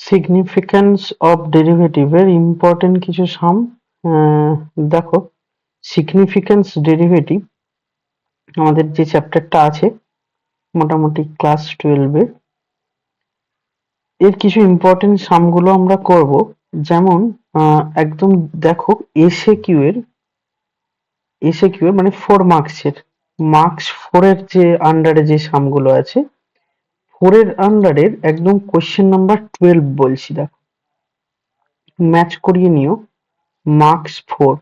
Significance of ডেরিভেটিভের important কিছু সাম। দেখো, সিগনিফিক্যান্স ডেরিভেটিভ আমাদের যে চ্যাপ্টারটা আছে মোটামুটি ক্লাস 12 এর কিছু ইম্পর্টেন্ট সামগুলো আমরা করব। যেমন একদম দেখো, এসএকিউ এর মানে 4 মার্কসের, মার্কস 4 এর যে আন্ডারে যে সামগুলো আছে, 4 এর আন্ডারের একদম কোয়েশ্চেন নাম্বার 12 বলছি, দেখো ম্যাচ করিয়ে নিও। মার্কস 4,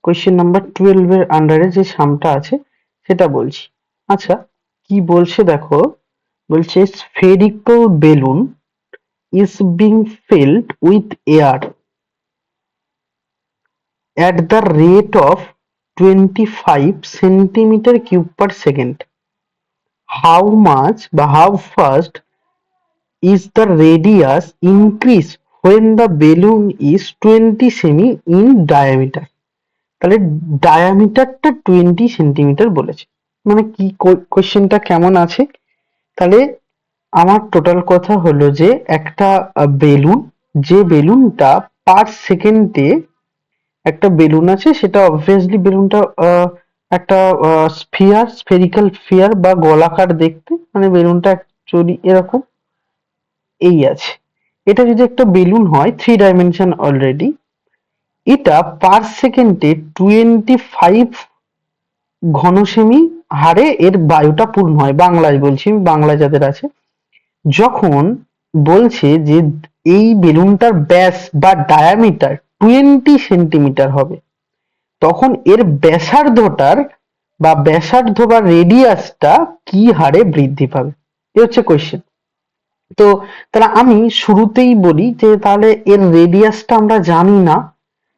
কোয়েশ্চেন নাম্বার 12 এর আন্ডারে যে সামটা আছে সেটা বলছি। আচ্ছা, কি বলছে দেখো, বলছে spherical balloon is being filled with air at the rate of 25 centimeter cube per second. How much বা how fast is the radius increase when the balloon is 20 semi in diameter? তাহলে ডায়ামিটারটা 20 সেন্টিমিটার বলেছে, মানে কি কোয়েশ্চেনটা কেমন আছে। তাহলে আমার টোটাল কথা হলো যে একটা বেলুন, যে বেলুনটা পার সেকেন্ডে একটা বেলুন আছে, সেটা অবভিয়াসলি বেলুনটা একটা স্ফেরিক্যাল স্ফিয়ার বা গোলাকার দেখতে, মানে বেলুনটা অ্যাকচুয়ালি এরকম এই আছে। এটা যদি একটা বেলুন হয় 3 ডাইমেনশন অলরেডি, এটা পার সেকেন্ডে 25 ঘনসেমি হারে এর বায়ুটা পূর্ণ হয়। বাংলায় বলছি, বাংলা যাদের আছে, যখন বলছে যে এই বেলুনটার ব্যাস বা ডায়ামিটার 20 সেন্টিমিটার হবে, তখন এর ব্যাসার্ধটার বা ব্যাসার্ধ বা রেডিয়াসটা কি হারে বৃদ্ধি পাবে, এ হচ্ছে কোয়েশ্চেন। তো তাহলে আমি শুরুতেই বলি যে তাহলে এর রেডিয়াসটা আমরা জানি না,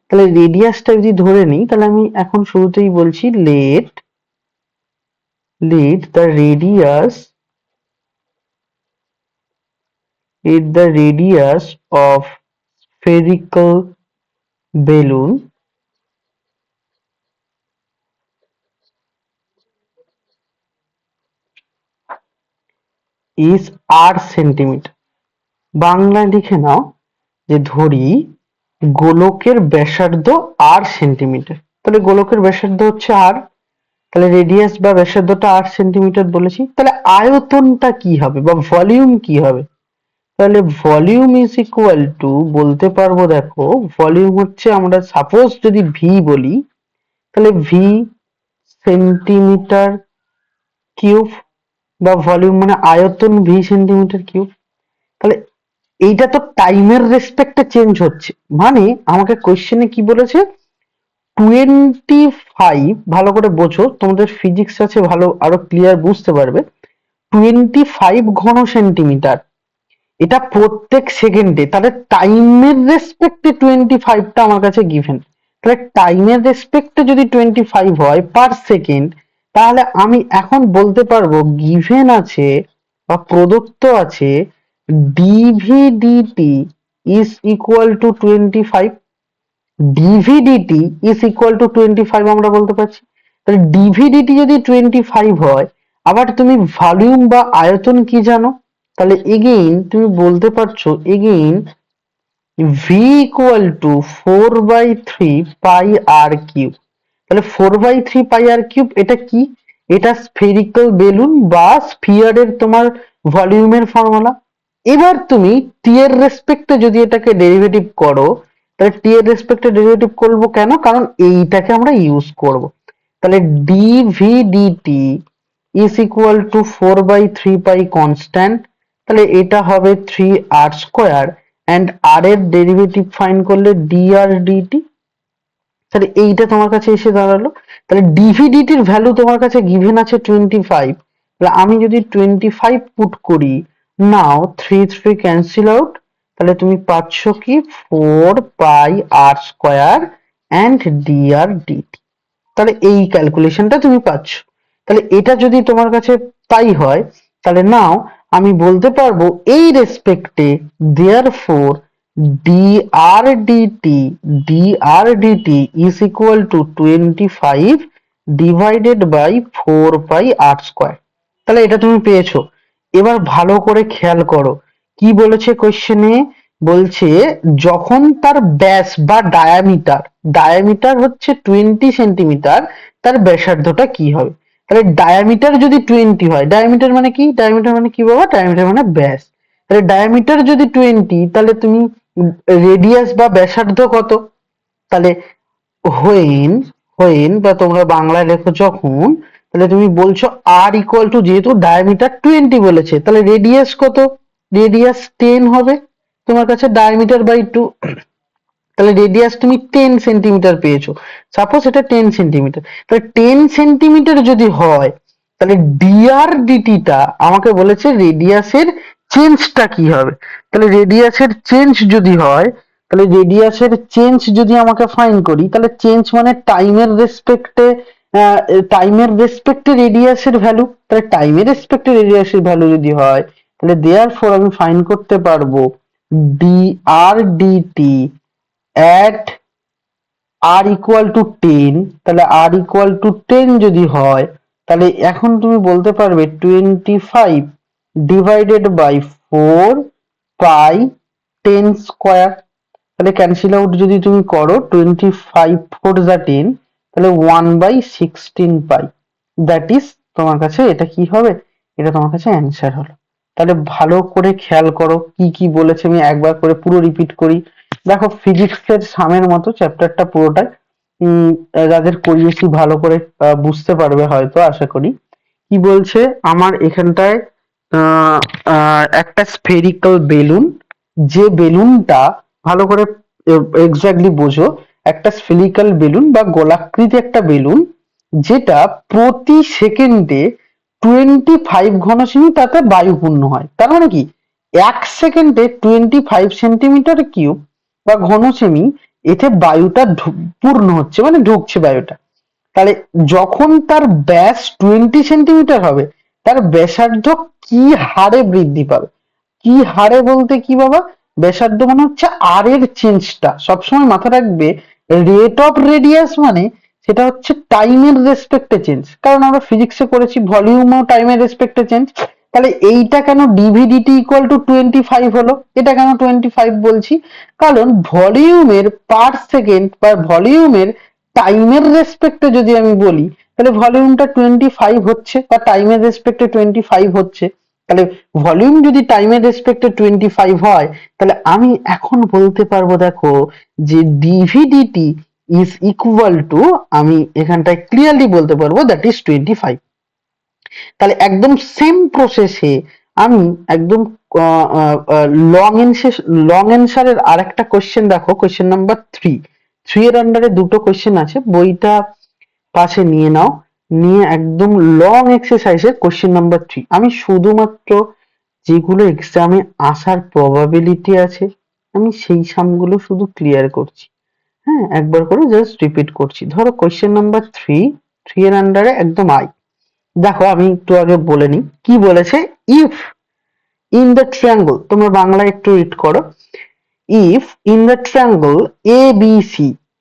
তাহলে রেডিয়াসটা যদি ধরে নিই, তাহলে আমি এখন শুরুতেই বলছি let the radius of spherical balloon is r centimetre. বাংলায় লিখে নাও যে ধরি গোলকের ব্যাসার্ধ r সেন্টিমিটার, তাহলে গোলকের ব্যাসার্ধ হচ্ছে r, তাহলে রেডিয়াস বা ব্যাসার্ধটা 8 সেন্টিমিটার বলেছি। তাহলে আয়তনটা কি হবে বা ভলিউম কি হবে? তাহলে ভলিউম ইজ ইকুয়াল টু, বলতে পারবো দেখো, ভলিউম হচ্ছে, আমরা সাপোজ যদি ভি বলি, তাহলে ভি সেন্টিমিটার কিউব, বা ভলিউম মানে আয়তন ভি সেন্টিমিটার কিউব। তাহলে এইটা তো টাইমের রেসপেক্টে চেঞ্জ হচ্ছে, মানে আমাকে কোয়েশ্চেনে কি বলেছে, 25, ভালো করে বোঝো, তোমাদের ফিজিক্স আছে ভালো, আরো ক্লিয়ার বুঝতে পারবে। 25 ঘন সেন্টিমিটার, এটা প্রত্যেক সেকেন্ডে, তাহলে টাইমের রেসপেক্টে 25টা আমার কাছে গিভেন। তাহলে টাইমের রেসপেক্টে যদি 25 হয় পার সেকেন্ড, তাহলে আমি এখন বলতে পারবো গিভেন আছে বা প্রদত্ত আছে D V D T is equal to 25। D V D T is equal to 25 আমরা বলতে পারছি। তাহলে ডিভিডিটি যদি 25 হয়, আবার তুমি ভলিউম বা আয়তন কি জানো, তাহলে এগেইন তুমি বলতে পারছো again V equal to 4/3 pi r cube. তাহলে 4/3 পাই আর কিউব এটা কি? এটা স্ফেরিক্যাল বেলুন বা স্ফিয়ারের তোমার ভলিউমের ফর্মুলা। এবার তুমি টি এর রেসপেক্টে যদি এটাকে ডেরিভেটিভ করো, তাহলে টি এর রেসপেক্টে ডেরিভেটিভ করবো কেন? কারণ এইটাকে আমরা ইউজ করব। তাহলে dv dt is equal to 4/3 pi constant, তাহলে এটা হবে 3r², অ্যান্ড আর এর ডেরিভেটিভ ফাইন্ড করলে dr dt। তাহলে এইটা তোমার কাছে এসে দাঁড়ালো। তাহলে ডিভিডিটির ভ্যালু তোমার কাছে গিভেন আছে 25, তাহলে আমি যদি 25 পুট করি, নাও 3 ক্যান্সেল আউট, তাহলে তুমি পাচ্ছ কি 4πr² অ্যান্ড dr dt। তাহলে এই ক্যালকুলেশনটা তুমি পাচ্ছ। তাহলে এটা যদি তোমার কাছে তাই হয়, তাহলে নাও আমি বলতে পারবো এই রেসপেক্টে therefore dr dt is equal to 25 divided by 4πr²। তাহলে এটা তুমি পেয়েছো। এবার ভালো করে খেয়াল করো কি বলেছে কোশ্চেনে। বলছে যখন তার ব্যাস বা ডায়ামিটার, ডায়ামিটার হচ্ছে 20 সেন্টিমিটার, তার ব্যাসার্ধটা কি হবে। তাহলে ডায়ামিটার যদি 20 হয়, ডায়ামিটার মানে কি, ডায়ামিটার মানে কি বাবা, ডায়ামিটার মানে ব্যাস। তাহলে ডায়ামিটার যদি 20, তাহলে তুমি রেডিয়াস বা ব্যাসার্ধ কত। তাহলে হোয়েন, হোয়েন বা তোমরা বাংলায় লেখো যখন, তাহলে তুমি বলছো আর ইকুয়াল টু, যেহেতু ডায়ামিটার 20 বলেছে, তাহলে রেডিয়াস কত, রেডিয়াস 10 হবে তোমার কাছে, ডায়ামিটার বাই 2, তাহলে রেডিয়াস তুমি 10 সেন্টিমিটার পেয়েছো। সাপোজ এটা 10 সেন্টিমিটার, তাহলে 10 সেন্টিমিটার যদি হয়, তাহলে ডিআর ডিটিটা আমাকে বলেছে রেডিয়াসের চেঞ্জটা কি হবে। তাহলে রেডিয়াসের চেঞ্জ যদি হয়, তাহলে রেডিয়াসের চেঞ্জ যদি আমাকে ফাইন্ড করি, তাহলে চেঞ্জ মানে টাইমের রেসপেক্টে, টাইমের রেসপেক্টে রেডিয়াসের ভ্যালু, তাহলে টাইমের রেসপেক্টে রেডিয়াসের ভ্যালু যদি হয়, তাহলে দেয়ার ফর আমি ফাইন্ড করতে পারবো d R dt at r equal to 10, তাহলে r equal to 10 যদি হয়, তাহলে এখন তুমি বলতে পারবে 25 divided by 4 pi 10 স্কয়ার। তাহলে ক্যান্সেল আউট যদি তুমি করো, 25 4 যা 10, তাহলে 1/16 পাই। দ্যাট ইজ তোমার কাছে এটা কি হবে, এটা তোমার কাছে অ্যান্সার হলো। তাহলে ভালো করে খেয়াল করো কি কি বলেছে, আমি একবার করে পুরো রিপিট করি। দেখো ফিজিক্সের সামের মতো চ্যাপ্টারটা পুরোটাই যাদের করিয়েছি ভালো করে বুঝতে পারবে হয়তো, আশা করি। কি বলছে আমার এখানটায়, আহ, একটা স্ফেরিক্যাল বেলুন, যে বেলুনটা, ভালো করে এক্স্যাক্টলি বোঝো, একটা স্ফেরিক্যাল বেলুন বা গোলাকৃতি একটা বেলুন, যেটা প্রতি সেকেন্ডে 25 ঘনসেমি তাতে বায়ুপূর্ণ হয়। তার মানে কি, 1 সেকেন্ডে 25 সেন্টিমিটার কিউব বা ঘনসেমি এতে বায়ুটা পূর্ণ হচ্ছে, মানে ঢুকছে বায়ুটা। তাহলে যখন তার ব্যাস 20 সেন্টিমিটার হবে, তার ব্যাসার্ধ কি হারে বৃদ্ধি পাবে। কি হারে বলতে কি বাবা, ব্যাসার্ধ মানে হচ্ছে আর এর চেঞ্জটা সবসময় মাথা রাখবে। রেট অফ রেডিয়াস মানে সেটা হচ্ছে টাইমের রেসপেক্টে চেঞ্জ, কারণ আমরা ফিজিক্সে করেছি ভলিউমও টাইমের রেসপেক্টে চেঞ্জ। তাহলে এইটা কেন ডিভিডিটি ইকুয়াল টু 25 হলো, এটা কেন 25 বলছি, কারণ ভলিউমের পার সেকেন্ড বা ভলিউমের টাইমের রেসপেক্টে যদি আমি বলি, তাহলে ভলিউমটা 25 হচ্ছে বা টাইমের রেসপেক্টে 25 হচ্ছে। তাহলে ভলিউম যদি টাইমের রেসপেক্টে 25 হয়, তাহলে আমি এখন বলতে পারবো দেখো যে ডিভিডিটি ইজ ইকুয়াল টু, আমি এখানটায় ক্লিয়ারলি বলতে পারবো দ্যাট ইজ 25। তাহলে একদম সেম প্রসেসে আমি একদম লং অ্যান্সারের আর একটা কোয়েশ্চেন দেখো, কোয়েশ্চেন নাম্বার 3 এর আন্ডারে দুটো কোয়েশ্চেন আছে, বইটা পাশে নিয়ে নাও, নিয়ে একদম লং এক্সারসাইজের কোয়েশ্চেন নাম্বার 3 আমি শুধুমাত্র যেগুলো এক্সামে আসার প্রবাবিলিটি আছে, আমি সেই সামগুলো শুধু ক্লিয়ার করছি। হ্যাঁ, একবার করে জাস্ট রিপিট করছি। ধরো কোয়েশ্চেন নাম্বার 3 এর আন্ডারে একদম দেখো আমি একটু আগে বলে নিই কি বলেছে। ইফ ইন দ্য ট্রায়াঙ্গল, তোমরা বাংলায় একটু রিড করো। If in the triangle ABC,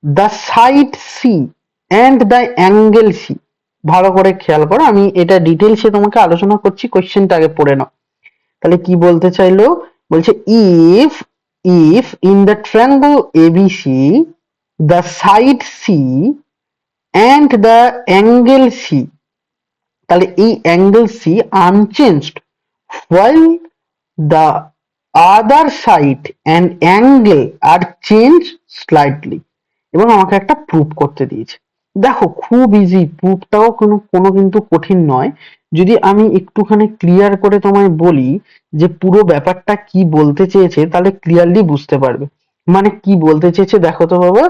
the side C and the angle C, ভালো করে খেয়াল করো, আমি এটা ডিটেলসে তোমাকে আলোচনা করছি, কোশ্চেনটা আগে পড়ে নাও। তাহলে কি বলতে চাইলো, বলছে if if in the triangle ABC, the side C and the angle C, তাহলে এই angle C unchanged while the other side and angle are changed slightly, এবং আমাকে একটা প্রুফ করতে দিয়েছে। দেখো খুব ইজি, প্রুফটাও কোনো কিন্তু কঠিন নয়। যদি আমি একটুখানি ক্লিয়ার করে তোমায় বলি যে পুরো ব্যাপারটা কি বলতে চেয়েছে, তাহলে ক্লিয়ারলি বুঝতে পারবে। মানে কি বলতে চেয়েছে দেখো তো বাবা,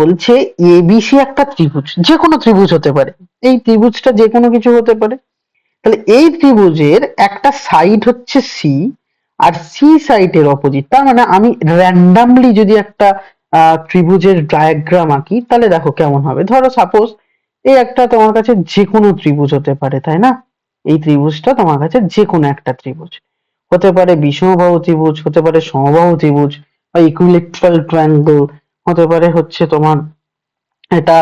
বলছে এবিসি একটা ত্রিভুজ, যে কোনো ত্রিভুজ হতে পারে, এই ত্রিভুজটা যে কোনো কিছু হতে পারে। তাহলে এই ত্রিভুজের একটা সাইড হচ্ছে সি, আর সি সাইডের অপোজিট, তার মানে আমি র্যান্ডামলি যদি একটা ত্রিভুজের ডায়াগ্রাম আঁকি, তাহলে দেখো কেমন হবে। ধরো সাপোজ এই একটা তোমার কাছে যে কোনো ত্রিভুজ হতে পারে, তাই না, এই ত্রিভুজটা তোমার কাছে যে কোনো একটা ত্রিভুজ হতে পারে, বিষমবাহু ত্রিভুজ হতে পারে, সমবাহু ত্রিভুজ বা ইকুইলেটারাল ট্রায়াঙ্গল হতে পারে, হচ্ছে তোমার এটা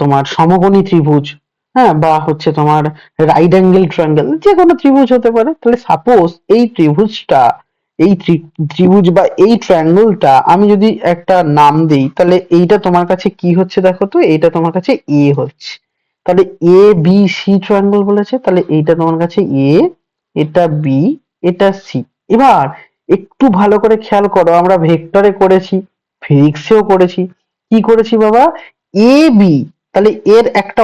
তোমার সমকোণী ত্রিভুজ হ্যাঁ, বা হচ্ছে তোমার রাইট অ্যাঙ্গেল ট্রায়াঙ্গেল, যে কোনো ত্রিভুজ হতে পারে। তাহলে সাপোজ এই ত্রিভুজটা, এই ত্রিভুজ বা এই ট্রায়াঙ্গেলটা আমি যদি একটা নাম দিই, তাহলে এইটা তোমার কাছে কি হচ্ছে দেখো তো, এইটা তোমার কাছে এ হচ্ছে। তাহলে এ বি সি ট্রায়াঙ্গেল বলেছে, তাহলে এইটা তোমার কাছে এ, এটা বি, এটা সি। এবার একটু ভালো করে খেয়াল করো, আমরা ভেক্টরে করেছি, ফিজিক্সেও করেছি। কি করেছি বাবা? এ বি, তাহলে এর একটা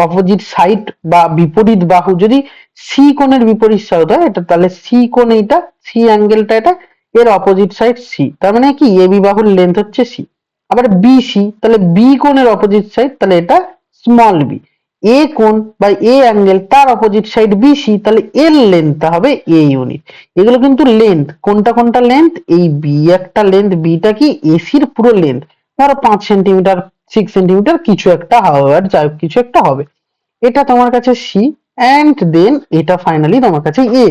অপোজিট সাইড বা বিপরীত বাহু যদি সি কোণের বিপরীত সাইড হয়, এটা তাহলে সি কোণ, এইটা সি অ্যাঙ্গেলটা, এটা এর অপোজিট সাইড সি, তার মানে কি এ বি বাহুর লেন্থ হচ্ছে সি। আবার বি সি, তাহলে বি কোণের অপোজিট সাইড, তাহলে এটা স্মল বি। এ কোণ বা এ অ্যাঙ্গেল, তার অপোজিট সাইড বি সি, তাহলে এর লেন্থটা হবে এ ইউনিট। এগুলো কিন্তু লেন্থ, কোনটা কোনটা লেন্থ, এই বি একটা লেন্থ, বিটা কি এসির পুরো লেন্থ, ধরো 5 সেন্টিমিটার, 6 সেন্টিমিটার, কিছু একটা হাওয়ার যাই হোক কিছু একটা হবে। এটা তোমার কাছে সি, অ্যান্ড দেন এটা ফাইনালি তোমার কাছে এ,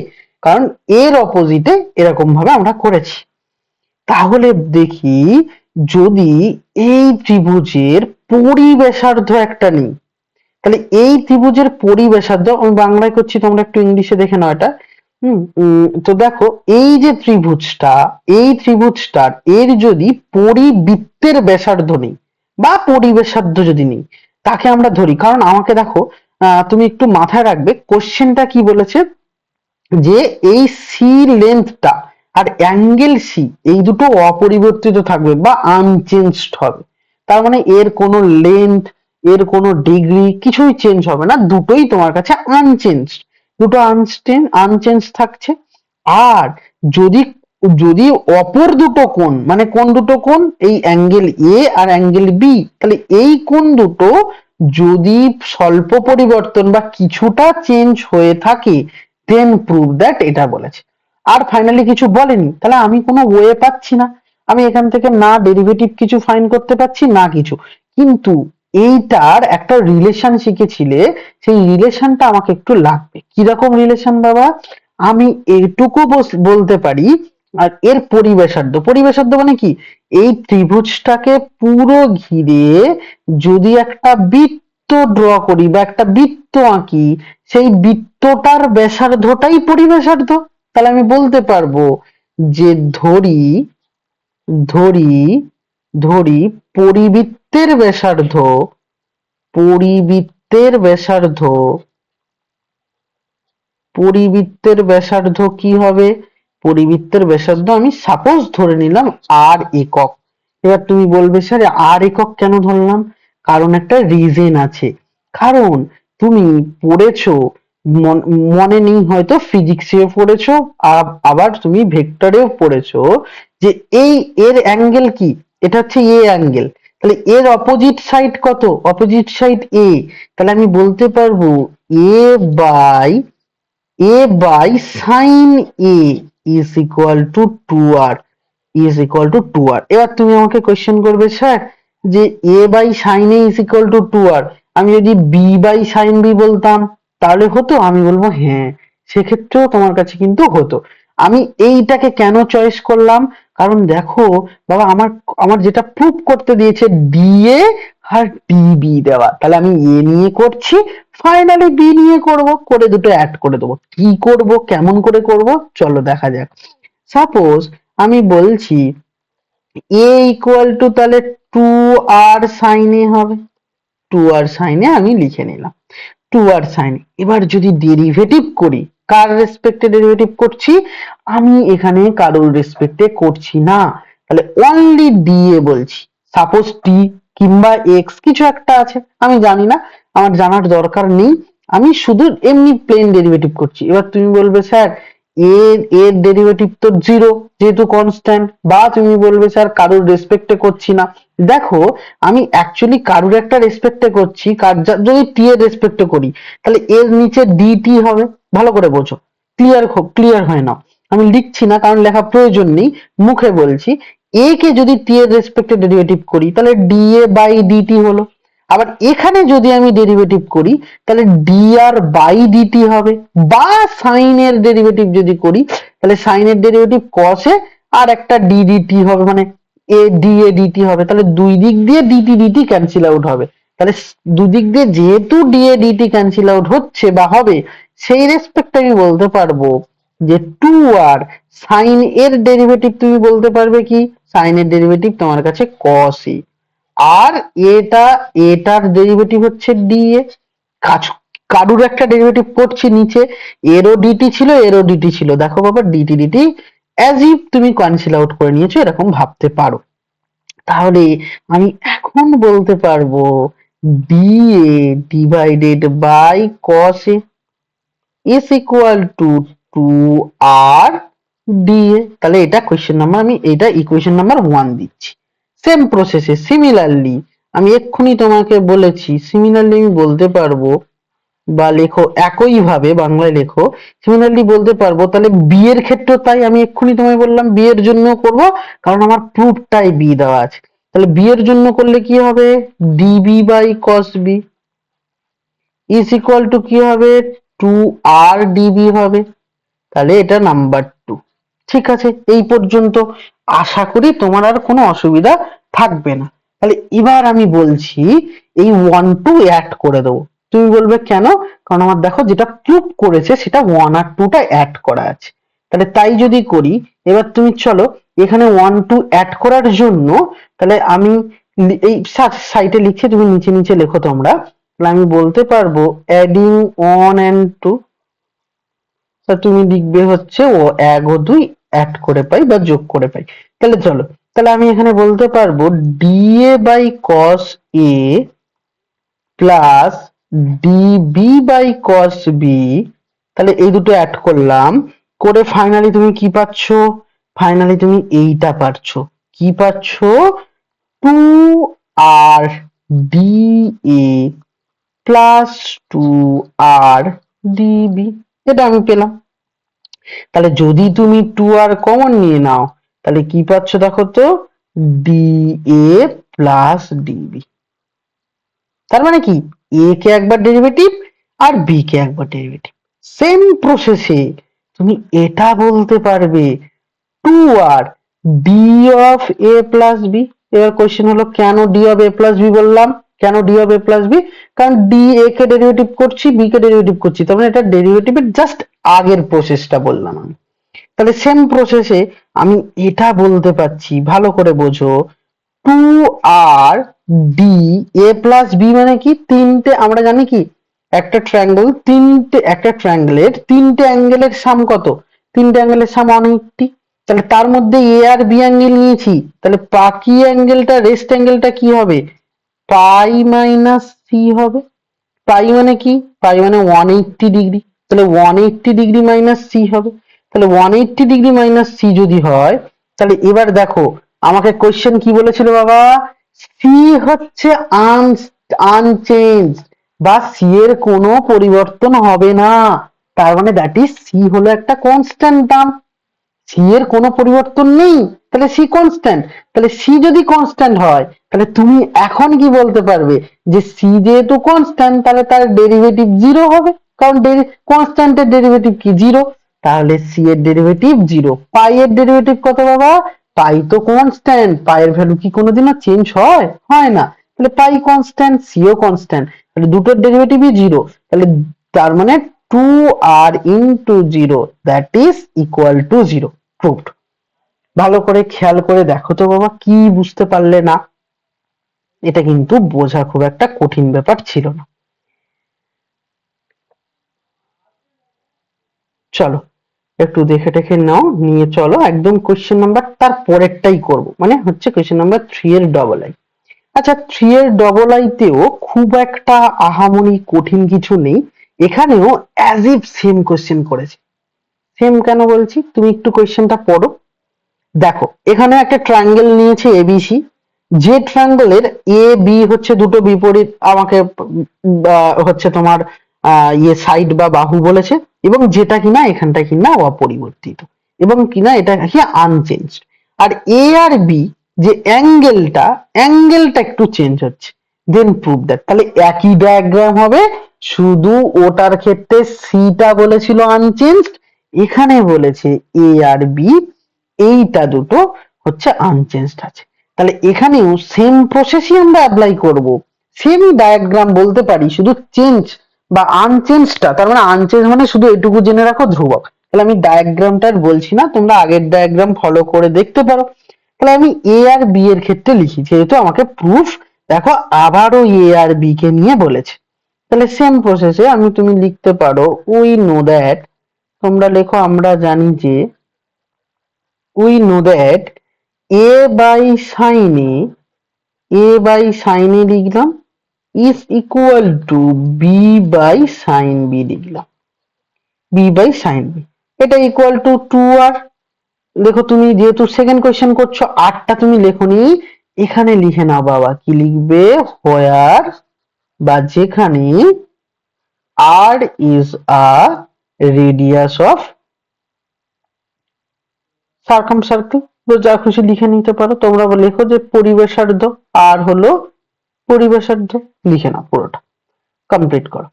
কারণ এর অপোজিটে এরকম ভাবে আমরা করেছি। তাহলে দেখি, যদি এই ত্রিভুজের পরিব্যাসার্ধ একটা নিই, তাহলে এই ত্রিভুজের পরিব্যাসার্ধ, আমি বাংলায় করছি, তোমরা একটু ইংলিশে দেখে নাও এটা। তো দেখো, এই যে ত্রিভুজটা, এই ত্রিভুজটার এর যদি পরিবৃত্তের ব্যাসার্ধ নেই বা পরিব্যাসার্ধ যদি নেই, তাকে আমরা ধরি। কারণ আমাকে দেখো, তুমি একটু মাথায় রাখবে কোশ্চেনটা কি বলেছে, যে এই সি লেন্থটা আর অ্যাঙ্গেল সি, এই দুটো অপরিবর্তিত থাকবে বা আনচেঞ্জড হবে। তার মানে এর কোনো লেন্থ, এর কোনো ডিগ্রি কিছুই চেঞ্জ হবে না, দুটোই তোমার কাছে আনচেঞ্জ, দুটো আনচেঞ্জ থাকছে। আর যদি যদি অপর দুটো কোণ, মানে কোন দুটো কোণ, এই অ্যাঙ্গেল এ আর অ্যাঙ্গেল বি, তাহলে এই কোণ দুটো যদি স্বল্প পরিবর্তন বা কিছুটা চেঞ্জ হয়ে থাকে, দেন প্রুভ দ্যাট, এটা বলেছে। আর ফাইনালি কিছু বলেনি, তাহলে আমি কোনো ওয়ে পাচ্ছি না, আমি এখান থেকে না ডেরিভেটিভ কিছু ফাইন্ড করতে পারছি না কিছু। কিন্তু এইটার একটা রিলেশন শিখেছিলে, সেই রিলেশনটা আমাকে একটু লাগবে। কিরকম রিলেশন বাবা? আমি এইটুকু বলতে পারি, আর এর পরিবেশার্ধ মানে কি, এই ত্রিভুজটাকে পুরো ঘিরে যদি একটা বৃত্ত ড্র করি বা একটা বৃত্ত আঁকি, সেই বৃত্তটার ব্যাসার্ধটাই পরিব্যাসার্ধ। তাহলে আমি বলতে পারবো যে, ধরি ধরি ধরি পরিবৃত্তের ব্যাসার্ধ, পরিবৃত্তের ব্যাসার্ধ পরিবৃত্তের ব্যাসার্ধ কি হবে? পরিবৃত্তের ব্যাসার্ধ আমি সাপোজ ধরে নিলাম আর একক। এবার তুমি বলবে স্যার আর একক কেন ধরলাম? কারণ একটা রিজন আছে। কারণ তুমি পড়েছো, মনে নেই হয়তো, ফিজিক্সেও পড়েছো, আবার তুমি ভেক্টরেও পড়েছো, যে এই এর অ্যাঙ্গেল কি, এটা হচ্ছে এ অ্যাঙ্গেল, তাহলে এর অপোজিট সাইড কত? অপোজিট সাইড এ। তাহলে আমি বলতে পারবো এ by sin a is equal to 2r, এবার তুমি আমাকে কোয়েশ্চেন করবে, স্যার যে a by sin a is equal to 2r, আমি যদি b বাই sin b বলতাম তাহলে হতো? আমি বলবো হ্যাঁ, সেক্ষেত্রেও তোমার কাছে কিন্তু হতো। আমি এইটাকে কেন চয়েস করলাম? কারণ দেখো বাবা, আমার আমার যেটা প্রুভ করতে দিয়েছে ডিএ আর ডিবি দেওয়া, তাহলে আমি এ নিয়ে করছি, ফাইনালি বি নিয়ে করব, করে দুটো অ্যাড করে দেবো। কি করব, কেমন করে করব, চলো দেখা যাক। সাপোজ আমি বলছি এ ইকুয়াল টু, তাহলে 2r sin a হবে, 2r sin a আমি লিখে নিলাম, 2r sin a। এবার যদি ডেরিভেটিভ করি, কার রেসপেক্টে ডেরিভেটিভ করছি? আমি এখানে কারোর রেসপেক্টে করছি না, তাহলে অনলি ডিএ বলছি। সাপোজ টি কিংবা এক্স কিছু একটা আছে, আমি জানি না, আমার জানার দরকার নেই, আমি শুধু এমনি প্লেন ডেরিভেটিভ করছি। এবার তুমি বলবে স্যার এর ডেরিভেটিভ তো জিরো, যেহেতু কনস্ট্যান্ট। বা তুমি বলবে স্যার কারোর রেসপেক্টে করছি না। দেখো, আমি অ্যাকচুয়ালি কারোর একটা রেসপেক্টে করছি, যদি টি এর রেসপেক্টে করি, তাহলে এর নিচে ডিটি হবে। ভালো করে বোঝো, ক্লিয়ার হয় না, আমি লিখছি না কারণ লেখা প্রয়োজন নেই, মুখে বলছি। এ কে যদি টি এর রেসপেক্টে ডেরিভেটিভ করি, তাহলে ডিএ বাই ডিটি হলো। আবার এখানে যদি আমি ডেরিভেটিভ করি, তাহলে ডিআর বাই ডিটি হবে। বা সাইন এর ডেরিভেটিভ যদি করি, তাহলে সাইন এর ডেরিভেটিভ কস এ আর একটা ডিডিটি হবে, মানে এ ডি এ ডিটি হবে। তাহলে দুই দিক দিয়ে ডিটি ডিটি ক্যান্সেল আউট হবে, তাহলে দুদিক দিয়ে যেহেতু d A dt cancel out হচ্ছে বা হবে, সেই রেসপেক্ট আমি বলতে পারবো যে 2r সাইন এর ডেরিভেটিভ তুমি বলতে পারবে কি, সাইন এর ডেরিভেটিভ তোমার কাছে cos এ, আর এটার ডেরিভেটিভ হচ্ছে ডি এ। কারুর একটা ডেরিভেটিভ করছি নিচে, এরও ডিটি ছিল এরও ডিটি ছিল, দেখো বাবা ডিটি ডিটি অ্যাজ ইফ তুমি ক্যান্সেল আউট করে নিয়েছো এরকম ভাবতে পারো। তাহলে আমি এখন বলতে পারবো d A divided by cos A is equal to 2r dA। তাহলে এটা কোয়েশ্চেন নাম্বার, আমি এটা ইকুয়েশন নাম্বার 1 দিচ্ছি। সেম প্রসেসে সিমিলারলি আমি এক্ষুনি তোমাকে বলেছি, সিমিলারলি আমি বলতে পারবো বা লেখো একইভাবে বাংলায় লেখো, সিমিলারলি বলতে পারবো। তাহলে বি এর ক্ষেত্রে তাই আমি এক্ষুনি তোমায় বললাম বি এর জন্য করব, কারণ আমার প্রুফটাই বি দেওয়া আছে। তাহলে বি এর জন্য করলে কি হবে, dB by cos B is equal to কি হবে, 2r ডিবি হবে। তাহলে এটা নাম্বার 2। ঠিক আছে, এই পর্যন্ত আশা করি তোমার আর কোনো অসুবিধা থাকবে না। তাহলে এবার আমি বলছি এই 1 2 অ্যাড করে দেবো। তুমি বলবে কেন, কারণ আমার দেখো যেটা প্রুফ করেছে সেটা 1 আর 2 টা অ্যাড করা আছে। তাহলে তাই যদি করি, এবার তুমি চলো এখানে 1 2 অ্যাড করার জন্য, তাহলে আমি এই সাইটে লিখে তুমি নিচে নিচে লেখো তোমরা। তাহলে আমি বলতে পারবো অ্যাডিং 1 and 2, তা তুমি লিখবে হচ্ছে ও 1 ও 2 অ্যাড করে পাই বা যোগ করে পাই। তাহলে চলো, তাহলে আমি এখানে বলতে পারবো dA by cos A plus dB by cos B. তাহলে এই দুটো অ্যাড করলাম, করে ফাইনালি তুমি কি পাচ্ছ, ফাইনালি তুমি এইটা পাচ্ছ, কি পাচ্ছ, 2r dA plus 2r dB। এটা আমি পেলাম। তাহলে যদি তুমি 2r কমন নিয়ে নাও, তাহলে কি পাচ্ছ দেখো তো, dA প্লাস dB। তার মানে কি, a কে একবার ডেরিভেটিভ আর b কে একবার ডেরিভেটিভ। সেম প্রসেসে তুমি এটা বলতে পারবে 2r d of a plus b। এবার কোশ্চেন হলো কেন d of a plus b বললাম, কেন d of a plus b, কারণ d a কে ডেরিভেটিভ করছি b কে ডেরিভেটিভ করছি, তার মানে এটা ডেরিভেটিভের জাস্ট আগের প্রসেসটা বললাম আমি। তাহলে সেম প্রসেসে আমি এটা বলতে পারছি, ভালো করে বোঝো, 2r d a plus b মানে কি, তিনটে আমরা জানি কি একটা ট্রায়াঙ্গেল, একটা ট্রায়াঙ্গেলের তিনটে অ্যাঙ্গেলের সাম কত, তিনটে অ্যাঙ্গেলের সাম 180। তাহলে তার মধ্যে এ আর বি অ্যাঙ্গেল নিয়েছি, তাহলে বাকি অ্যাঙ্গেলটা রেস্ট অ্যাঙ্গেলটা কি হবে, পাই মাইনাস সি হবে। পাই মানে কি, পাই মানে 180 ডিগ্রি, তাহলে 180 ডিগ্রি মাইনাস সি হবে। তাহলে 180 ডিগ্রি মাইনাস সি যদি হয়, তাহলে এবার দেখো আমাকে কোশ্চেন কি বলেছিল বাবা, সি হচ্ছে আনচেঞ্জ বা সি এর কোনো পরিবর্তন হবে না। তার মানে দ্যাট ইজ সি হলো একটা কনস্ট্যান্ট টার্ম, সি এর কোনো পরিবর্তন নেই, তাহলে সি কনস্ট্যান্ট। তাহলে সি যদি কনস্ট্যান্ট হয়, তাহলে তুমি এখন কি বলতে পারবে যে সি যেহেতু কনস্ট্যান্ট তাহলে তার ডেরিভেটিভ জিরো হবে, কারণ কনস্ট্যান্টের ডেরিভেটিভ কি জিরো। তাহলে সি এর ডেরিভেটিভ জিরো। পাই এর ডেরিভেটিভ কত বাবা, পাই তো কনস্ট্যান্ট, পাই এর ভ্যালু কি কোনোদিনও চেঞ্জ হয়, হয় না। তাহলে পাই কনস্ট্যান্ট, সিও কনস্ট্যান্ট, তাহলে দুটোর ডেরিভেটিভই জিরো। তাহলে তার মানে 2r into zero that is equal two zero. Proved. ভালো করে খেয়াল করে দেখো তো বাবা, কি বুঝতে পারলে না, এটা কিন্তু বোঝা খুব একটা কঠিন ব্যাপার ছিল না। চলো একটু দেখে টেখে নাও, নিয়ে চলো একদম কোশ্চেন নাম্বার তার পরেরটাই করব, মানে হচ্ছে কোশ্চেন নাম্বার 3 এর ডবল আই। আচ্ছা 3 এর ডবল আইতেও খুব একটা আহামরি কঠিন কিছু নেই, এখানেও অ্যাজ ইফ সেম কোশ্চেন করেছে। সেম কেন বলছি, তুমি একটু কোশ্চেনটা পড়ো। দেখো এখানে একটা ট্রায়াঙ্গেল নিয়েছে এবিসি, যে ট্রায়াঙ্গেলের এ বি হচ্ছে দুটো বিপরীত আমাকে হচ্ছে তোমার ইয়ে সাইড বা বাহু বলেছে, এবং যেটা কিনা এখানটা কিনা অপরিবর্তিত, এবং কিনা এটা কি আনচেঞ্জ। আর এ আর বি যে অ্যাঙ্গেলটা একটু চেঞ্জ হচ্ছে, দেন প্রুভ দ্যাট। তাহলে একই ডায়াগ্রাম হবে, শুধু ওটার ক্ষেত্রে সিটা বলেছিল আনচেঞ্জড, এখানে বলেছে এ আর বি এইটা দুটো হচ্ছে আনচেঞ্জড আছে। তাহলে এখানেও সেম প্রসেসই আমরা অ্যাপ্লাই করব। সেমই ডায়াগ্রাম বলতে পারি, শুধু চেঞ্জ বা আনচেঞ্জটা, তার মানে আনচেঞ্জ মানে শুধু এটুকু জেনে রাখো ধ্রুবক। তাহলে আমি ডায়াগ্রামটা আর বলছি না, তোমরা আগের ডায়াগ্রাম ফলো করে দেখতে পারো। তাহলে আমি এ আর বি এর ক্ষেত্রে লিখি, যেহেতু আমাকে প্রুফ দেখো আবারও এ আর বি কে নিয়ে বলেছে। তাহলে সেম প্রসেসে তুমি লিখতে পারো উই নো দ্যাট, তোমরা লেখো আমরা জানি যে, we know that a by sine a লিখলাম is equal to b by sine b লিখলাম, বি বাই সাইন বি, এটা ইকুয়াল টু 2r। দেখো তুমি যেহেতু সেকেন্ড কোয়েশ্চেন করছো, আরটা তুমি লেখনি, এখানে লিখে নাও বাবা, কি লিখবে, হোয়ার বা যেখানে r is a radius of circumcircle, যা খুশি লিখে নিতে পারো। তোমরা লেখো যে পরিবেশার্ধ, আর হলো পরিবেশার্ধ, লিখে নাও পুরোটা, কমপ্লিট করো।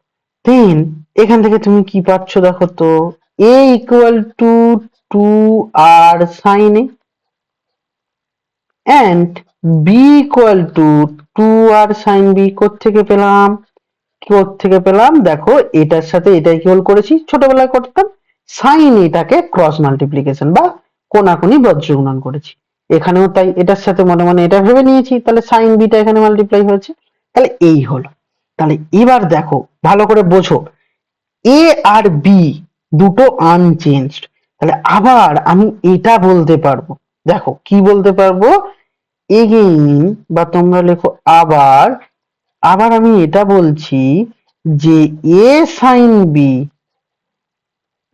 দেন এখান থেকে তুমি কি পাচ্ছ দেখো তো, a equal to 2r sin a and b equal to 2r sin b। কোত্থেকে পেলাম, কোত্থেকে পেলাম, দেখো এটার সাথে এটা ইকুয়াল করেছি, ছোটবেলায় করতাম, সাইন এটাকে ক্রস মাল্টিপ্লিকেশন বা কোনাকুনি বজ্র গুণন করেছি, এখানেও তাই এটার সাথে মনে মনে এটা ভেবে নিয়েছি, তাহলে সাইন বিটা এখানে মাল্টিপ্লাই হয়েছে। তাহলে এই হলো। তাহলে এবার দেখো ভালো করে বোঝো, এ আর বি দুটো আনচেঞ্জড, তাহলে আবার আমি এটা বলতে পারবো, দেখো কি বলতে পারবো, এগেইন বা তোমরা লেখো আবার, আবার আমি এটা বলছি যে a sine b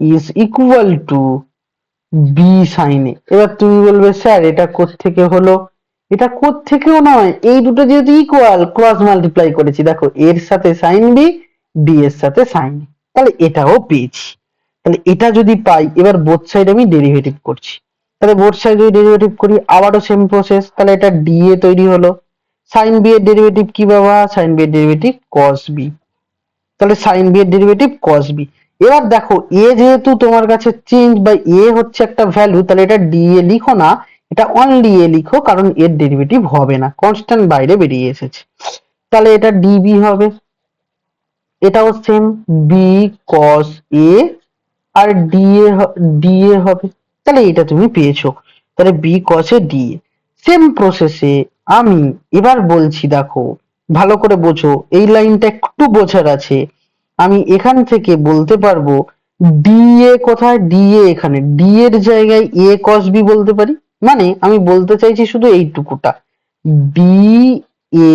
is equal to b sine a. এবার তুমি বলবে স্যার এটা কোত্থেকে হলো, এটা কোত্থেকেও নয়, এই দুটো যেহেতু ইকুয়াল ক্রস মাল্টিপ্লাই করেছি, দেখো এর সাথে সাইন বি, বি এর সাথে সাইন এ, তাহলে এটাও পেয়েছি। তাহলে এটা যদি পাই, এবার বোথ সাইড আমি ডেরিভেটিভ করছি, তাহলে বোথ সাইড যদি ডেরিভেটিভ করি আবারও সেম প্রসেস, তাহলে এটা ডি এ তৈরি হলো, সাইন বি এর ডেরিভেটিভ কি বাবা, সাইন বি এর ডেরিভেটিভ কস বি, তাহলে সাইন বি এর ডেরিভেটিভ কস বি। এবার দেখো এ যেহেতু তোমার কাছে চেঞ্জ বা এ হচ্ছে একটা ভ্যালু, তাহলে এটা ডি এ লিখো না, এটা অনলি এ লিখো, কারণ এর ডেরিভেটিভ হবে না, কনস্ট্যান্ট বাইরে বেরিয়ে এসেছে, তাহলে এটা ডিবি হবে। এটাও সেম, বি কস এ আর ডিএ হবে, তাহলে এটা তুমি পেয়েছো, তাহলে বি কস এ ডিএ। সেম প্রসেসে আমি এবার বলছি, দেখো ভালো করে বোঝো, এই লাইনটা একটু বোঝার আছে, আমি এখান থেকে বলতে পারবো ডিএ কোথায়, ডিএ এখানে, ডি এর জায়গায় এ কস বি বলতে পারি, মানে আমি বলতে চাইছি শুধু এইটুকুটা, বি এ